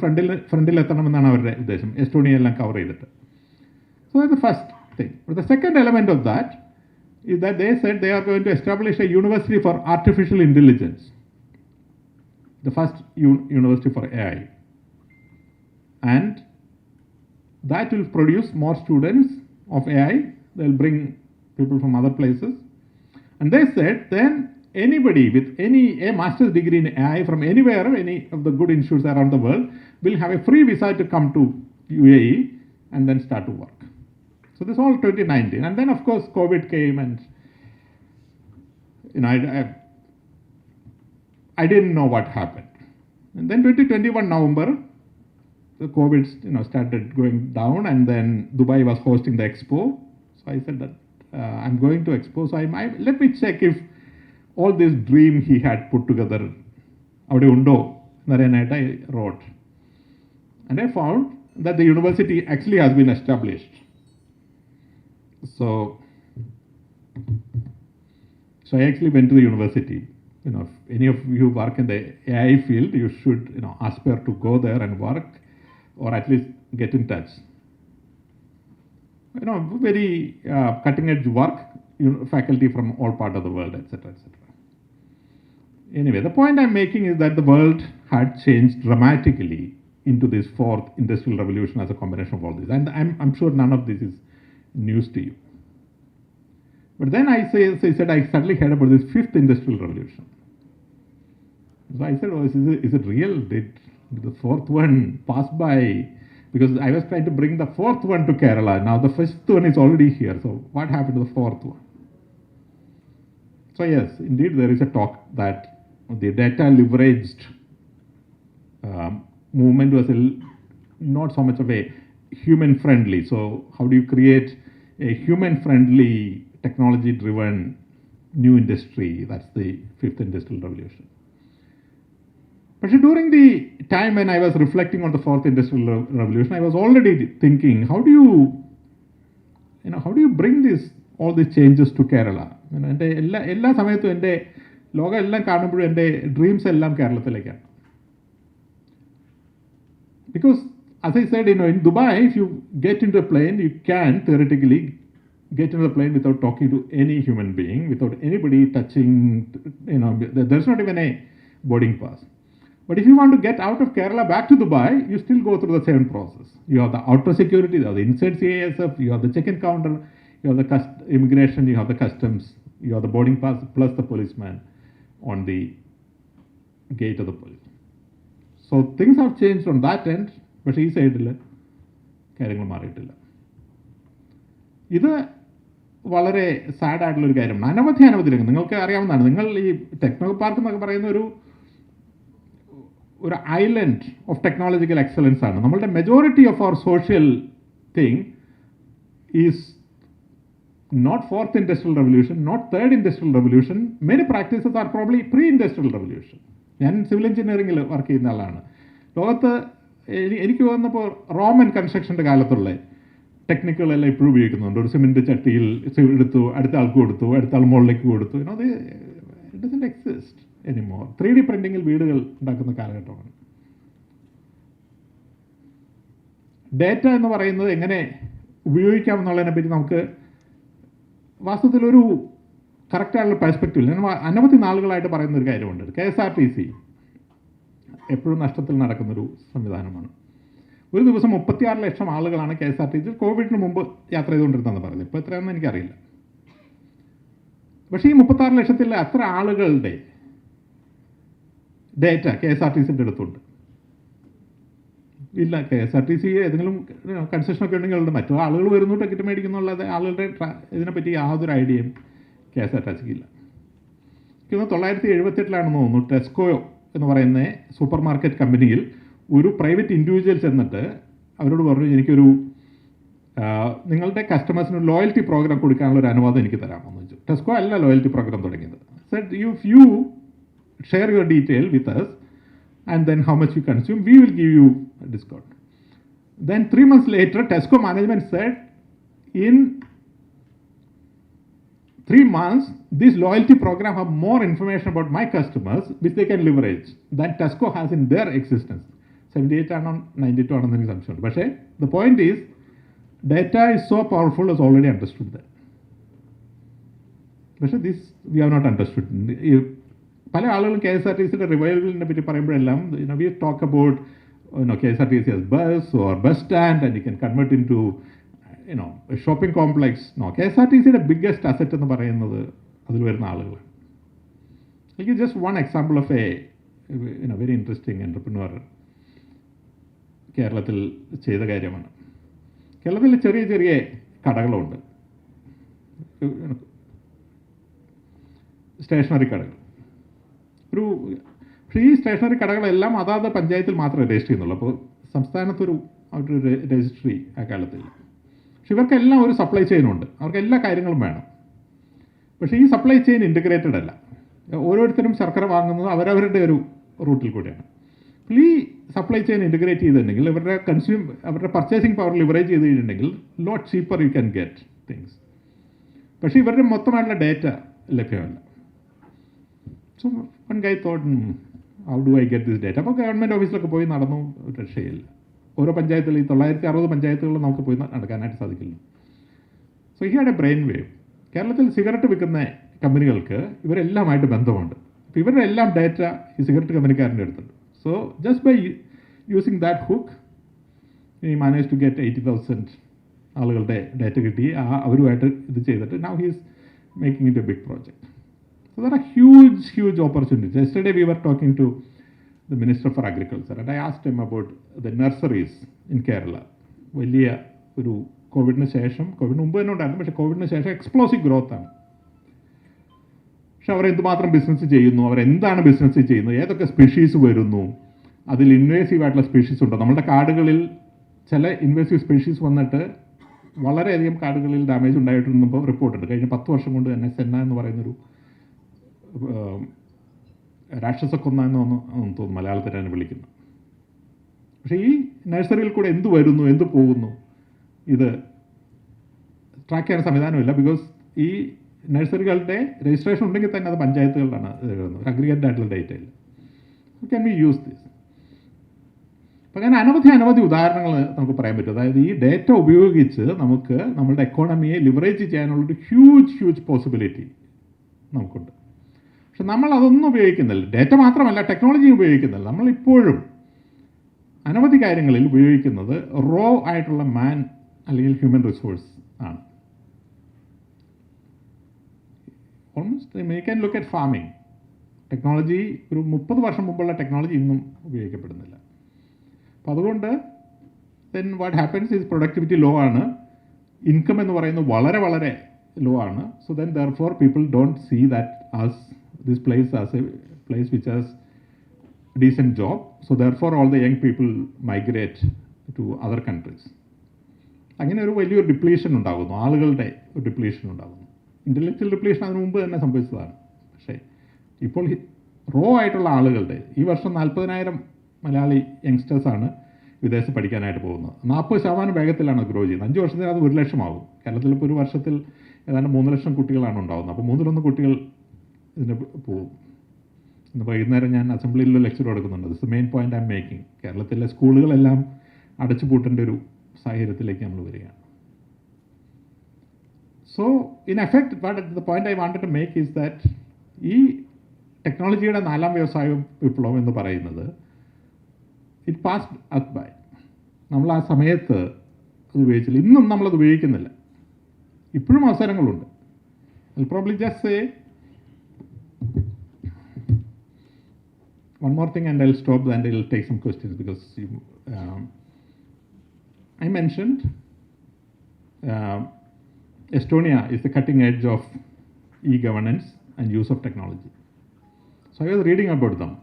ഫ്രണ്ടിലെത്തണമെന്നാണ് അവരുടെ ഉദ്ദേശം, Estonia എല്ലാം cover ചെയ്തിട്ട്. So that's the first thing. But the second element of that is that they said they are going to establish a university for artificial intelligence, the first university for AI. And that will produce more students of AI. They will bring people from other places. And they said then anybody with a master's degree in AI from anywhere, any of the good institutes around the world, will have a free visa to come to UAE and then start to work. So this all 2019. And then of course COVID came, and I didn't know what happened. And then 2021 November, the COVID started going down, and then Dubai was hosting the expo. So I said that I'm going to expo, so let me check if all this dream he had put together avade undo narayanayata I wrote, and I found that the university actually has been established. So I actually went to the university. If any of you work in the AI field, you should aspire to go there and work, or at least get in touch. Very cutting edge work, faculty from all parts of the world, etc., etc. Anyway, the point I'm making is that the world had changed dramatically into this fourth industrial revolution as a combination of all this. And I'm sure none of this is news to you. But then I said I suddenly heard about this fifth industrial revolution. So I said, oh, is it real? Did the fourth one pass by? Because I was trying to bring the fourth one to Kerala. Now the fifth one is already here. So what happened to the fourth one? So yes, indeed there is a talk that the data leveraged movement was not so much of a human friendly. So how do you create a human friendly, technology driven new industry? That's the fifth industrial revolution. But during the time when I was reflecting on the fourth industrial revolution, I was already thinking, how do you bring all these changes to Kerala? എൻ്റെ എല്ലാ സമയത്തും എൻ്റെ ലോകം എല്ലാം കാണുമ്പോഴും എൻ്റെ dreams എല്ലാം കേരളത്തിലേക്കാണ്. Because as I said, in Dubai, if you get into a plane, you can theoretically get into the plane without talking to any human being, without anybody touching, there's not even a boarding pass. But if you want to get out of Kerala back to Dubai, you still go through the same process. You have the outer security, you have the inside CASF, you have the check-in counter, you have the immigration, you have the customs, you have the boarding pass, plus the policeman on the gate of the police. So things have changed on that end, but ഈ സൈഡിൽ കാര്യങ്ങൾ മാറിയിട്ടില്ല. ഇത് വളരെ sad ആയിട്ടുള്ളൊരു കാര്യമാണ്. അനവധി രംഗം നിങ്ങൾക്ക് അറിയാവുന്നതാണ്. നിങ്ങൾ ഈ ടെക്നോ പാർക്ക് എന്നൊക്കെ പറയുന്ന ഒരു ഐലൻഡ് ഓഫ് ടെക്നോളജിക്കൽ എക്സലൻസ് ആണ്. നമ്മളുടെ majority of our social thing is not fourth industrial revolution, not third industrial revolution. Many practices are probably pre-industrial revolution. ഞാൻ സിവിൽ എഞ്ചിനീയറിംഗിൽ വർക്ക് ചെയ്യുന്ന ആളാണ്. ലോകത്ത് എനിക്ക് തോന്നുന്നപ്പോൾ റോമൻ കൺസ്ട്രക്ഷൻ്റെ കാലത്തുള്ള ടെക്നിക്കുകളെല്ലാം ഇപ്പോഴും ഉപയോഗിക്കുന്നുണ്ട്. ഒരു സിമെൻറ്റ് ചട്ടിയിൽ എടുത്തു, അടുത്ത ആൾക്ക് കൊടുത്തു, അടുത്ത ആൾ മുകളിലേക്ക് കൊടുത്തു. അത് it doesn't exist anymore. 3D പ്രിൻറ്റിങ്ങിൽ വീടുകൾ ഉണ്ടാക്കുന്ന കാലഘട്ടമാണ്. ഡേറ്റ എന്ന് പറയുന്നത് എങ്ങനെ ഉപയോഗിക്കാം എന്നുള്ളതിനെ പറ്റി നമുക്ക് വാസ്തവത്തിലൊരു കറക്റ്റായുള്ള പെർസ്പെക്റ്റീവ് ഞാൻ അനവധി നാളുകളായിട്ട് പറയുന്നൊരു കാര്യമുണ്ട്. KSRTC എപ്പോഴും നഷ്ടത്തിൽ നടക്കുന്നൊരു സംവിധാനമാണ്. ഒരു ദിവസം 36 ലക്ഷം ആളുകളാണ് KSRTC കോവിഡിന് മുമ്പ് യാത്ര ചെയ്തുകൊണ്ടിരുന്നതെന്ന് പറഞ്ഞത്. ഇപ്പോൾ എത്രയാണെന്ന് എനിക്കറിയില്ല. പക്ഷേ ഈ 36 ലക്ഷത്തിൽ അത്ര ആളുകളുടെ ഡേറ്റ KSRTCൻ്റെ അടുത്തുണ്ട്. ഇല്ല, KSRTC ഏതെങ്കിലും കൺസെഷനൊക്കെ ഉണ്ടെങ്കിൽ മറ്റു ആളുകൾ വരുന്നു ടിക്കറ്റ് മേടിക്കുന്നുള്ളത് ആളുകളുടെ ഇതിനെപ്പറ്റി യാതൊരു ഐഡിയയും KSRTCക്ക് ഇല്ല. എനിക്ക് 978 തോന്നുന്നു ടെസ്കോ എന്ന് പറയുന്ന സൂപ്പർ മാർക്കറ്റ് കമ്പനിയിൽ ഒരു പ്രൈവറ്റ് ഇൻഡിവിജ്വൽ ചെന്നിട്ട് അവരോട് പറഞ്ഞു, എനിക്കൊരു നിങ്ങളുടെ കസ്റ്റമേഴ്സിന് ലോയൽറ്റി പ്രോഗ്രാം കൊടുക്കാനുള്ള ഒരു അനുവാദം എനിക്ക് തരാമെന്ന് വെച്ചു. ടെസ്കോ അല്ല ലോയൽറ്റി പ്രോഗ്രാം തുടങ്ങിയത്. Said you share your detail with us and then how much you consume, we will give you a discount. Then 3 months later, Tesco management said, in 3 months, this loyalty program have more information about my customers, which they can leverage, than Tesco has in their existence. 78 ആണോ 92 ആണെന്ന് എനിക്ക് സംശയമുണ്ട്. പക്ഷേ the point is, data is so powerful, is already understood that. പക്ഷേ this we have not understood. പല ആളുകളും KSRTCയുടെ റിവൈവലിനെ പറ്റി പറയുമ്പോഴെല്ലാം we talk about KSRTC as bus or bus stand and you can convert into a shopping complex. No, KSRTCയുടെ biggest asset എന്ന് പറയുന്നത് അതിൽ വരുന്ന ആളുകളാണ്. എനിക്ക് just one example of a very interesting entrepreneur കേരളത്തിൽ ചെയ്ത കാര്യമാണ്. കേരളത്തിൽ ചെറിയ ചെറിയ കടകളുണ്ട്, സ്റ്റേഷനറി കടകൾ. പക്ഷേ ഈ സ്റ്റേഷനറി കടകളെല്ലാം അതാത് പഞ്ചായത്തിൽ മാത്രമേ രജിസ്റ്റർ ചെയ്യുന്നുള്ളൂ. അപ്പോൾ സംസ്ഥാനത്തൊരു അവരുടെ രജിസ്ട്രി ആ കാലത്തില്ല. പക്ഷെ ഇവർക്കെല്ലാം ഒരു സപ്ലൈ ചെയിനുണ്ട്, അവർക്ക് എല്ലാ കാര്യങ്ങളും വേണം. പക്ഷേ ഈ സപ്ലൈ ചെയിൻ ഇൻറ്റഗ്രേറ്റഡ് അല്ല. ഓരോരുത്തരും ശർക്കര വാങ്ങുന്നത് അവരവരുടെ ഒരു റൂട്ടിൽ കൂടെയാണ്. ഈ സപ്ലൈ ചെയിൻ ഇൻറ്റഗ്രേറ്റ് ചെയ്തിട്ടുണ്ടെങ്കിൽ അവരുടെ പർച്ചേസിങ് പവർ ലിവറേജ് ചെയ്ത് കഴിഞ്ഞിട്ടുണ്ടെങ്കിൽ lot cheaper you can get things. പക്ഷേ ഇവരുടെ മൊത്തമായിട്ടുള്ള ഡേറ്റ ലഭ്യമല്ല. So one guy thought, how do I get this data? അപ്പോൾ ഗവൺമെൻറ് ഓഫീസിലൊക്കെ പോയി നടന്നു, രക്ഷയില്ല. ഓരോ പഞ്ചായത്തിൽ ഈ 960 പഞ്ചായത്തുകളിൽ നമുക്ക് പോയി നടക്കാനായിട്ട് സാധിക്കില്ല. So he had A brain wave. കേരളത്തിൽ സിഗരറ്റ് വിൽക്കുന്ന കമ്പനികൾക്ക് ഇവരെല്ലാമായിട്ട് ബന്ധമുണ്ട്. അപ്പോൾ ഇവരുടെ എല്ലാം ഡേറ്റ ഈ സിഗരറ്റ് കമ്പനിക്കാരൻ്റെ അടുത്തുണ്ട്. So just by using that hook he manage to get 80,000 ആളുകളുടെ ഡേറ്റ കിട്ടി. അവരുമായിട്ട് ഇത് ചെയ്തിട്ട് now he is making it a big project. So there are huge opportunities. Yesterday we were talking to the Minister for Agriculture and I asked him about the nurseries in Kerala. വലിയ ഒരു കോവിഡിന് മുമ്പ് തന്നെ ഉണ്ടായിരുന്നു, പക്ഷേ കോവിഡിന് ശേഷം explosive growth ആണ്. പക്ഷെ അവർ എന്തുമാത്രം ബിസിനസ് ചെയ്യുന്നു, അവരെന്താണ് ബിസിനസ് ചെയ്യുന്നത്, ഏതൊക്കെ സ്പീഷീസ് വരുന്നു, അതിൽ ഇൻവേസീവ് ആയിട്ടുള്ള സ്പീഷീസ് ഉണ്ടോ? നമ്മുടെ കാടുകളിൽ ചില ഇൻവേസീവ് സ്പീഷീസ് വന്നിട്ട് വളരെയധികം കാടുകളിൽ ഡാമേജ് ഉണ്ടായിട്ടുണ്ടെന്നപ്പോൾ റിപ്പോർട്ടുണ്ട്. കഴിഞ്ഞ 10 വർഷം കൊണ്ട് തന്നെ സെന്ന എന്ന് പറയുന്നൊരു രാക്ഷസക്കൊന്ന എന്ന് തോന്നുന്നു മലയാളത്തിൽ തന്നെ വിളിക്കുന്നു. പക്ഷേ ഈ നഴ്സറിയിൽ കൂടെ എന്ത് വരുന്നു, എന്ത് പോകുന്നു, ഇത് ട്രാക്ക് ചെയ്യാൻ സംവിധാനമില്ല. ബിക്കോസ് ഈ നഴ്സറികളുടെ രജിസ്ട്രേഷൻ ഉണ്ടെങ്കിൽ തന്നെ അത് പഞ്ചായത്തുകളിലാണ് ഒരു അഗ്രിഗേറ്റഡ് ആയിട്ടുള്ള ഡേറ്റ ഇല്ല. Can we use this? അപ്പോൾ അങ്ങനെ അനവധി ഉദാഹരണങ്ങൾ നമുക്ക് പറയാൻ പറ്റും. അതായത് ഈ ഡേറ്റ ഉപയോഗിച്ച് നമുക്ക് നമ്മുടെ എക്കോണമിയെ ലിവറേജ് ചെയ്യാനുള്ളൊരു ഹ്യൂജ് പോസിബിലിറ്റി നമുക്കുണ്ട്. പക്ഷെ നമ്മൾ അതൊന്നും ഉപയോഗിക്കുന്നില്ല. ഡേറ്റ മാത്രമല്ല, ടെക്നോളജി ഉപയോഗിക്കുന്നില്ല. നമ്മളിപ്പോഴും അനവധി കാര്യങ്ങളിൽ ഉപയോഗിക്കുന്നത് റോ ആയിട്ടുള്ള മാൻ അല്ലെങ്കിൽ ഹ്യൂമൻ റിസോഴ്സ് ആണ്. Almost you can look at farming technology. ഒരു 30 വർഷം മുമ്പുള്ള ടെക്നോളജി ഇന്നും ഉപയോഗിക്കപ്പെടുന്നില്ല. അപ്പോൾ അതുകൊണ്ട് then what happens is productivity low ആണ്, ഇൻകം എന്ന് പറയുന്നത് വളരെ ലോ ആണ്. So then therefore people don't see that as this place as a place which has decent job. So therefore all the young people migrate to other countries. അങ്ങനെ ഒരു വലിയൊരു depletion ഉണ്ടാകുന്നു, ആളുകളുടെ ഒരു ഡിപ്ലീഷൻ ഉണ്ടാകുന്നു. ഇൻ്റലക്ച്വൽ ഡിപ്ലീഷൻ അതിന് മുമ്പ് തന്നെ സംഭവിച്ചതാണ്. പക്ഷേ ഇപ്പോൾ റോ ആയിട്ടുള്ള ആളുകളുടെ ഈ വർഷം 40,000 മലയാളി യങ്സ്റ്റേഴ്സാണ് വിദേശത്ത് പഠിക്കാനായിട്ട് പോകുന്നത്. 40% വേഗത്തിലാണ് ഗ്രോ ചെയ്യുന്നത്. 5 വർഷത്തിൽ അത് 1 ലക്ഷം ആകും. കേരളത്തിൽ ഇപ്പോൾ ഒരു വർഷത്തിൽ ഏതാണ്ട് 3 ലക്ഷം കുട്ടികളാണ് ഉണ്ടാകുന്നത്. അപ്പോൾ 3-1 കുട്ടികൾ ഇതിന് പോവും. ഇന്ന് വൈകുന്നേരം ഞാൻ അസംബ്ലിയിൽ ലെക്ചർ കൊടുക്കുന്നുണ്ട്. This main point I'm making. കേരളത്തിലെ സ്കൂളുകളെല്ലാം അടച്ചു പൂട്ടേണ്ട ഒരു സാഹചര്യത്തിലേക്ക് നമ്മൾ വരികയാണ്. So in effect the point I wanted to make is that ഈ ടെക്നോളജിയുടെ 4ാം വ്യവസായ വിപ്ലവം എന്ന് പറയുന്നത് ഇറ്റ് പാസ്ഡ് അസ് ബൈ. നമ്മൾ ആ സമയത്ത് അത് ഉപയോഗിച്ചില്ല. ഇന്നും നമ്മളത് ഉപയോഗിക്കുന്നില്ല. ഇപ്പോഴും അവസരങ്ങളുണ്ട്. I probably just say one more thing and I'll stop and I'll take some questions because I mentioned Estonia is the cutting edge of e-governance and use of technology. So I was reading about them.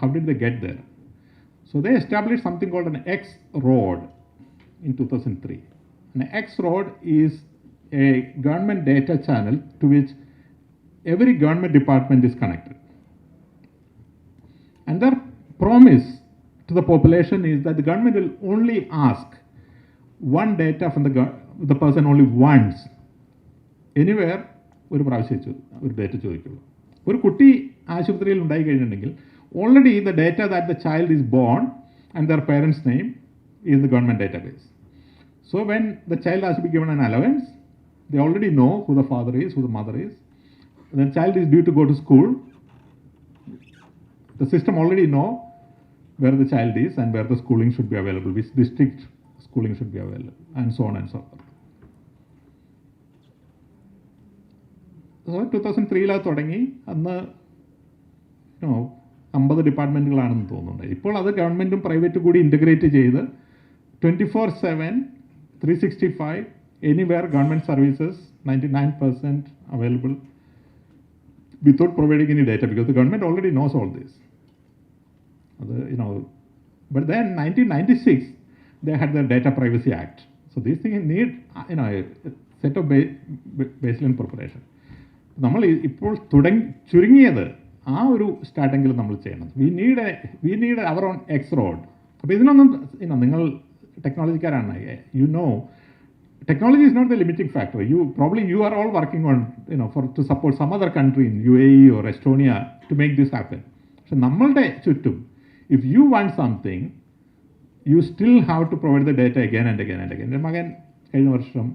How did they get there? So they established something called an X-Road in 2003. An X-Road is a government data channel to which every government department is connected. And their promise to the population is that the government will only ask one data from the person only once. Anywhere, ഒരു പ്രാവശ്യം ഒരു data ചോദിക്കുള്ളൂ. ഒരു കുട്ടി ആശുപത്രിയിൽ ഉണ്ടായി കഴിഞ്ഞിട്ടുണ്ടെങ്കിൽ already the data that the child is born and their parents name is the government database. So when the child has to be given an allowance, they already know who the father is, who the mother is. The child is due to go to school. The system already know where the child is and where the schooling should be available, which district schooling should be available, and so on and so forth. So 2003 തുടങ്ങി. അന്ന് 50 ഡിപ്പാർട്ട്മെൻറ്റുകളാണെന്ന് തോന്നുന്നുണ്ട്. ഇപ്പോൾ അത് ഗവൺമെൻറ്റും പ്രൈവറ്റും കൂടി integrate ചെയ്ത് 24/7 365 anywhere government services 99% available without providing any data, because the government already knows all this. But then 1996 they had the Data Privacy Act. So these things need a set of baseline preparation. നമ്മൾ ഇപ്പോൾ ചുരുങ്ങിയത് ആ ഒരു സ്റ്റാർട്ടെങ്കിലും നമ്മൾ ചെയ്യണം. We need our own X-Road. അപ്പോൾ ഇതിനൊന്നും നിങ്ങൾ ടെക്നോളജിക്കാരാണ്. Technology is not the limiting factor. You are all working on to support some other country in UAE or Estonia to make this happen. So നമ്മളുടെ ചുറ്റും if you want something, you still have to provide the data again and again and again. എൻ്റെ മകൻ കഴിഞ്ഞ വർഷം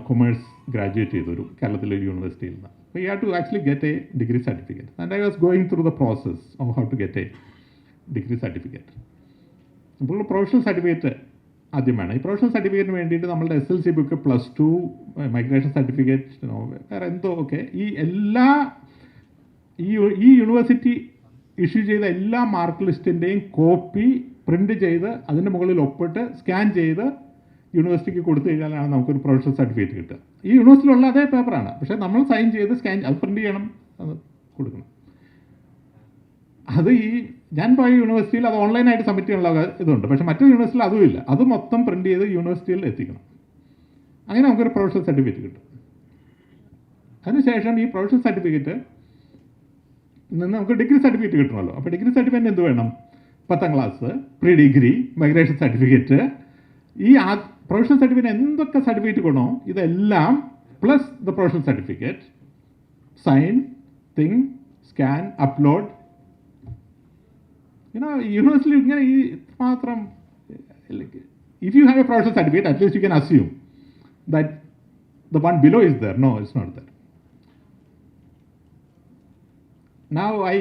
commerce graduate ചെയ്തൊരു കേരളത്തിലെ ഒരു യൂണിവേഴ്സിറ്റിയിൽ നിന്ന്. So you have to actually get a degree certificate. And I was going through the process of how to get a degree certificate. അപ്പോൾ പ്രൊഫഷണൽ സർട്ടിഫിക്കറ്റ് ആദ്യം വേണം. ഈ പ്രൊഫഷണൽ സർട്ടിഫിക്കറ്റിന് വേണ്ടിയിട്ട് നമ്മളുടെ SLC ബുക്ക്, +2, മൈഗ്രേഷൻ സർട്ടിഫിക്കറ്റ്, വേറെ എന്തോ ഒക്കെ ഈ യൂണിവേഴ്സിറ്റി ഇഷ്യൂ ചെയ്ത എല്ലാ മാർക്ക് ലിസ്റ്റിൻ്റെയും കോപ്പി പ്രിൻ്റ് ചെയ്ത് അതിൻ്റെ മുകളിൽ ഒപ്പിട്ട് സ്കാൻ ചെയ്ത് യൂണിവേഴ്സിറ്റിക്ക് കൊടുത്തു കഴിഞ്ഞാലാണ് നമുക്കൊരു പ്രൊഫഷണൽ സർട്ടിഫിക്കറ്റ് കിട്ടുക. ഈ യൂണിവേഴ്സിറ്റിയിലുള്ള അതേ പേപ്പറാണ്, പക്ഷേ നമ്മൾ സൈൻ ചെയ്ത് സ്കാൻ അത് പ്രിൻ്റ് ചെയ്യണം, അത് കൊടുക്കണം. അത് ഞാൻ പോയ യൂണിവേഴ്സിറ്റിയിൽ അത് ഓൺലൈനായിട്ട് സബ്മിറ്റ് ചെയ്യാനുള്ള ഇതുണ്ട്, പക്ഷേ മറ്റൊരു യൂണിവേഴ്സിറ്റിയിൽ അതുമില്ല. അത് മൊത്തം പ്രിൻ്റ് ചെയ്ത് യൂണിവേഴ്സിറ്റിയിൽ എത്തിക്കണം. അങ്ങനെ നമുക്കൊരു പ്രൊഫഷണൽ സർട്ടിഫിക്കറ്റ് കിട്ടും. അതിനുശേഷം ഈ പ്രൊഫഷണൽ സർട്ടിഫിക്കറ്റ് നിന്ന് നമുക്ക് ഡിഗ്രി സർട്ടിഫിക്കറ്റ് കിട്ടണമല്ലോ. അപ്പോൾ ഡിഗ്രി സർട്ടിഫിക്കറ്റ് എന്ത് വേണം? 10ാം class, pre degree, migration certificate. ഈ പ്രൊഫഷണൽ സർട്ടിഫിക്കറ്റ് എന്തൊക്കെ സർട്ടിഫിക്കറ്റ് കൊണ്ടോ ഇതെല്ലാം plus the professional certificate, sign, thing, scan, upload. University ഇങ്ങനെ ഈ മാത്രം. If you have a professional certificate, at least you can assume that the one below is there. No, it's not there. Now I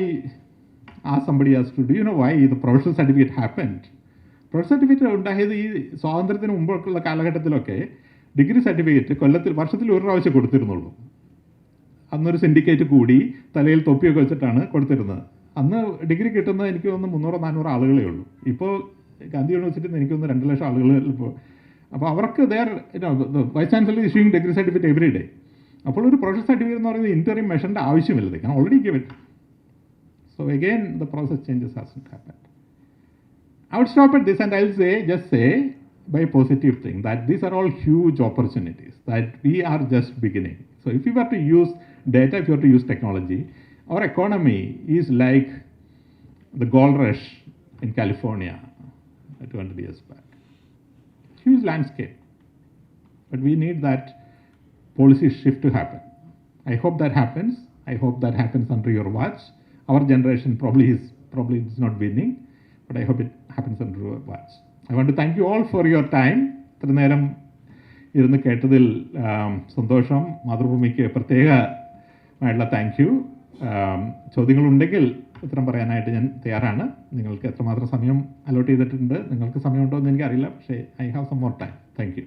asked somebody else do you know why the professional certificate happened? Professional certificate ഉണ്ടായത് ഈ സ്വാതന്ത്ര്യത്തിന് മുമ്പൊക്കെയുള്ള കാലഘട്ടത്തിലൊക്കെ degree certificate വർഷത്തിൽ ഒരു പ്രാവശ്യം കൊടുത്തിരുന്നുള്ളൂ. അന്നൊരു syndicate കൂടി തലയിൽ തൊപ്പിയൊക്കെ വെച്ചിട്ടാണ് കൊടുത്തിരുന്നത്. അന്ന് ഡിഗ്രി കിട്ടുന്നത് എനിക്ക് തോന്നുന്നു 300-400 ആളുകളേ ഉള്ളൂ. ഇപ്പോൾ ഗാന്ധി യൂണിവേഴ്സിറ്റിയിൽ നിന്ന് എനിക്ക് തോന്നുന്നു 2 ലക്ഷം ആളുകൾ ഇപ്പോൾ. അപ്പോൾ അവർക്ക് vice chancellor issuing degree certificate every day. അപ്പോൾ ഒരു പ്രൊഫഷണൽ സർട്ടിഫിക്കറ്റ് എന്ന് പറയുന്നത് ഇൻറ്ററിം മെഷറിൻ്റെ ആവശ്യമില്ല. They can already give it. So again the process changes hasn't happened. I would stop at this and I'll just say by positive thing that these are all huge opportunities that we are just beginning. So if you were to use data, if you were to use technology, our economy is like the gold rush in California 200 years back. Huge landscape. But we need that policy shift to happen. I hope that happens. I hope that happens under your watch. Our generation probably is not winning, but I hope it happens under your watch. I want to thank you all for your time. ഇത്ര നേരം ഇരുന്ന് കേട്ടതിൽ സന്തോഷം. മാതൃഭൂമിക്ക് പ്രത്യേകമായിട്ടുള്ള thank you. ചോദ്യങ്ങളുണ്ടെങ്കിൽ ഉത്തരം പറയാനായിട്ട് ഞാൻ തയ്യാറാണ്. നിങ്ങൾക്ക് എത്രമാത്രം സമയം അലോട്ട് ചെയ്തിട്ടുണ്ട്, നിങ്ങൾക്ക് സമയമുണ്ടോ എന്ന് എനിക്കറിയില്ല, പക്ഷേ I have some more time. Thank U.